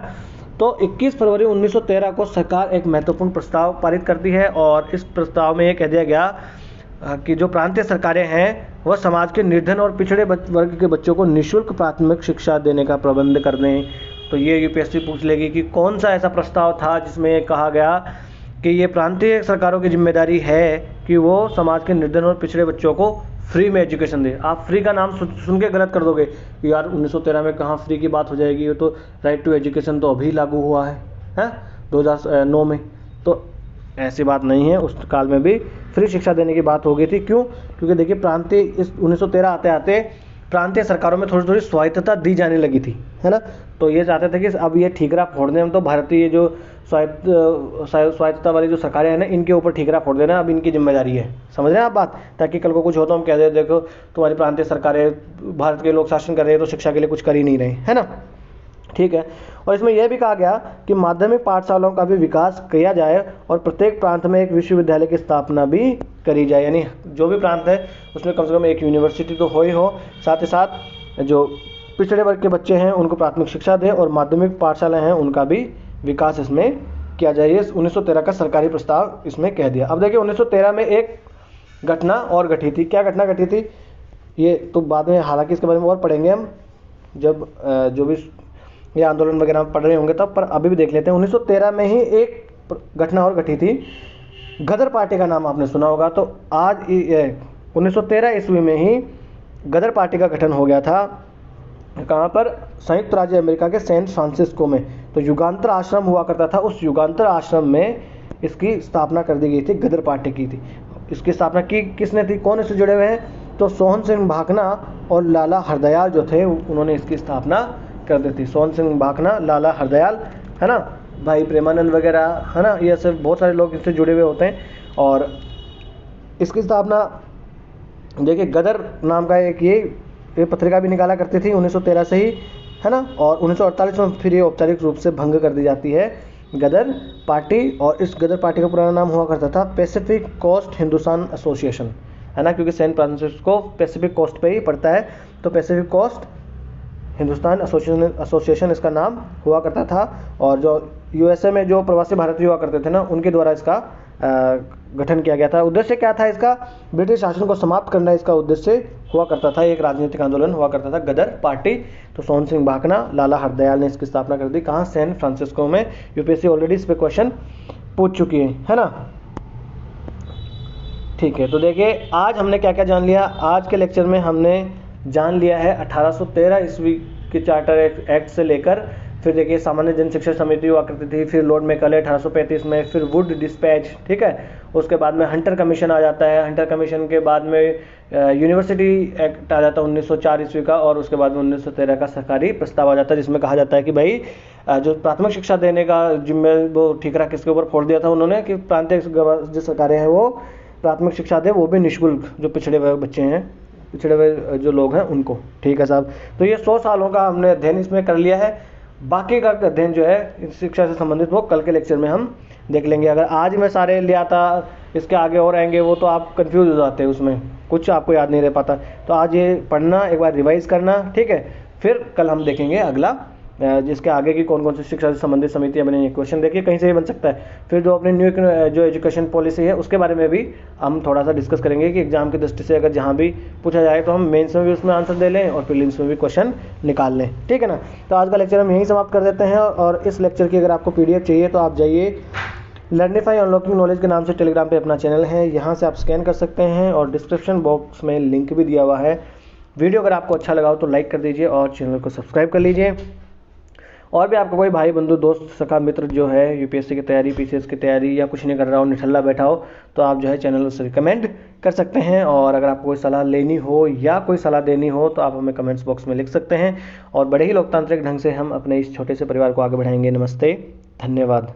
तो 21 फरवरी 1913 को सरकार एक महत्वपूर्ण प्रस्ताव पारित करती है, और इस प्रस्ताव में ये कह दिया गया कि जो प्रांतीय सरकारें हैं वह समाज के निर्धन और पिछड़े वर्ग के बच्चों को निःशुल्क प्राथमिक शिक्षा देने का प्रबंध कर दें। तो ये यूपीएससी पूछ लेगी कि कौन सा ऐसा प्रस्ताव था जिसमें ये कहा गया कि ये प्रांतीय सरकारों की जिम्मेदारी है कि वो समाज के निर्धन और पिछड़े बच्चों को फ्री में एजुकेशन दे। आप फ्री का नाम सुन के गलत कर दोगे कि यार 1913 में कहाँ फ्री की बात हो जाएगी, ये तो राइट टू एजुकेशन तो अभी लागू हुआ है 2009 में। तो ऐसी बात नहीं है, उस काल में भी फ्री शिक्षा देने की बात हो गई थी। क्यों? क्योंकि देखिए प्रांतीय इस 1913 आते आते प्रांतीय सरकारों में थोड़ी थोड़ी स्वायत्तता दी जाने लगी थी, है ना। तो ये चाहते थे कि अब ये ठीकरा फोड़ दें हम, तो भारतीय जो स्वायत्तता वाली जो सरकारें हैं ना, इनके ऊपर ठीकरा फोड़ देना अब इनकी जिम्मेदारी है। समझ रहे हैं आप बात? ताकि कल को कुछ हो तो हम कह दे देखो तुम्हारी प्रांतीय सरकारें भारत के लोग शासन कर रहे हैं तो शिक्षा के लिए कुछ कर ही नहीं रहे, है ना। ठीक है। और इसमें यह भी कहा गया कि माध्यमिक पाठशालाओं का भी विकास किया जाए और प्रत्येक प्रांत में एक विश्वविद्यालय की स्थापना भी करी जाए। यानी जो भी प्रांत है उसमें कम से कम एक यूनिवर्सिटी तो हो ही हो, साथ ही साथ जो पिछड़े वर्ग के बच्चे हैं उनको प्राथमिक शिक्षा दे और माध्यमिक पाठशालाएं हैं उनका भी विकास इसमें किया जाए। ये 1913 का सरकारी प्रस्ताव इसमें कह दिया। अब देखिए 1913 में एक घटना और घटी थी। क्या घटना घटी थी ये तो बाद में, हालांकि इसके बारे में और पढ़ेंगे हम जब जो भी ये आंदोलन वगैरह पढ़ रहे होंगे तब, पर अभी भी देख लेते हैं। 1913 में ही एक घटना और घटी थी, गदर पार्टी का नाम आपने सुना होगा। तो आज 1913 ईस्वी में ही गदर पार्टी का गठन हो गया था। कहाँ पर? संयुक्त राज्य अमेरिका के सैन फ्रांसिस्को में। तो युगांतर आश्रम हुआ करता था, उस युगांतर आश्रम में इसकी स्थापना कर दी गई थी, गदर पार्टी की थी। इसकी स्थापना की किसने थी, कौन इससे जुड़े हुए हैं? तो सोहन सिंह भाकना और लाला हरदयाल जो थे उन्होंने इसकी स्थापना कर दी थी। सोहन सिंह भाकना, लाला हरदयाल, है ना, भाई प्रेमानंद वगैरह, है ना, ये सब बहुत सारे लोग इससे जुड़े हुए होते हैं। और इसकी स्थापना देखिए गदर नाम का एक ये पत्रिका भी निकाला करती थी 1913 से ही, है ना। और 1948 में फिर ये औपचारिक रूप से भंग कर दी जाती है गदर पार्टी। और इस गदर पार्टी का पुराना नाम हुआ करता था पैसिफिक कोस्ट हिंदुस्तान एसोसिएशन, है ना, क्योंकि सैन फ्रांसिस्को पैसिफिक कोस्ट पे ही पड़ता है। तो पैसिफिक कोस्ट हिंदुस्तान एसोसिएशन इसका नाम हुआ करता था। और जो यूएसए में जो प्रवासी भारतीय हुआ करते थे ना, उनके द्वारा इसका गठन किया गया था। उद्देश्य क्या था इसका? ब्रिटिश शासन को समाप्त करना इसका उद्देश्य हुआ करता था। एक राजनीतिक आंदोलन हुआ करता था, गदर पार्टी। तो सोहन सिंह भाकना, लाला हरदयाल ने इसकी स्थापना कर दी। कहाँ? सैन फ्रांसिस्को में। यूपीएससी ऑलरेडी इस पे क्वेश्चन पूछ चुकी है ना। ठीक है, तो देखिए आज हमने क्या क्या जान लिया। आज के लेक्चर में हमने जान लिया है 1813 ईस्वी के चार्टर एक्ट से लेकर, फिर देखिए सामान्य जन शिक्षा समिति हुआ करती थी, फिर लॉर्ड मैकाले 1835 में, फिर वुड डिस्पैच, ठीक है। उसके बाद में हंटर कमीशन आ जाता है। हंटर कमीशन के बाद में यूनिवर्सिटी एक्ट आ जाता है 1904 ईस्वी का। और उसके बाद में 1913 का सरकारी प्रस्ताव आ जाता है, जिसमें कहा जाता है कि भाई जो प्राथमिक शिक्षा देने का जिम्मे वो ठीकरा किसके ऊपर फोड़ दिया था उन्होंने, कि प्रांतीय जो सरकारें हैं वो प्राथमिक शिक्षा दे, वो भी निःशुल्क, जो पिछड़े हुए बच्चे हैं, पिछड़े हुए जो लोग हैं उनको। ठीक है साहब। तो ये 100 सालों का हमने अध्ययन इसमें कर लिया है। बाकी का अध्ययन जो है शिक्षा से संबंधित वो कल के लेक्चर में हम देख लेंगे। अगर आज मैं सारे ले आता, इसके आगे और आएंगे वो तो आप कंफ्यूज हो जाते हैं, उसमें कुछ आपको याद नहीं रह पाता। तो आज ये पढ़ना, एक बार रिवाइज करना, ठीक है। फिर कल हम देखेंगे अगला जिसके आगे की कौन कौन सी शिक्षा से संबंधित समितियाँ बनी, क्वेश्चन देखिए कहीं से भी बन सकता है। फिर जो अपनी न्यू जो एजुकेशन पॉलिसी है उसके बारे में भी हम थोड़ा सा डिस्कस करेंगे कि एग्जाम की दृष्टि से अगर जहाँ भी पूछा जाए तो हम मेंस में भी उसमें आंसर दे लें और प्रीलिम्स में भी क्वेश्चन निकाल लें, ठीक है ना। तो आज का लेक्चर हम यहीं समाप्त कर देते हैं, और इस लेक्चर की अगर आपको PDF चाहिए तो आप जाइए लर्निफाई अनलॉकिंग नॉलेज के नाम से टेलीग्राम पे अपना चैनल है, यहाँ से आप स्कैन कर सकते हैं और डिस्क्रिप्शन बॉक्स में लिंक भी दिया हुआ है। वीडियो अगर आपको अच्छा लगा हो तो लाइक कर दीजिए और चैनल को सब्सक्राइब कर लीजिए। और भी आपको कोई भाई बंधु दोस्त सखा मित्र जो है UPSC की तैयारी, PCS की तैयारी या कुछ नहीं कर रहा हो, निठल्ला बैठा हो, तो आप जो है चैनल से रिकमेंड कर सकते हैं। और अगर आपको कोई सलाह लेनी हो या कोई सलाह देनी हो तो आप हमें कमेंट्स बॉक्स में लिख सकते हैं, और बड़े ही लोकतांत्रिक ढंग से हम अपने इस छोटे से परिवार को आगे बढ़ाएंगे। नमस्ते, धन्यवाद।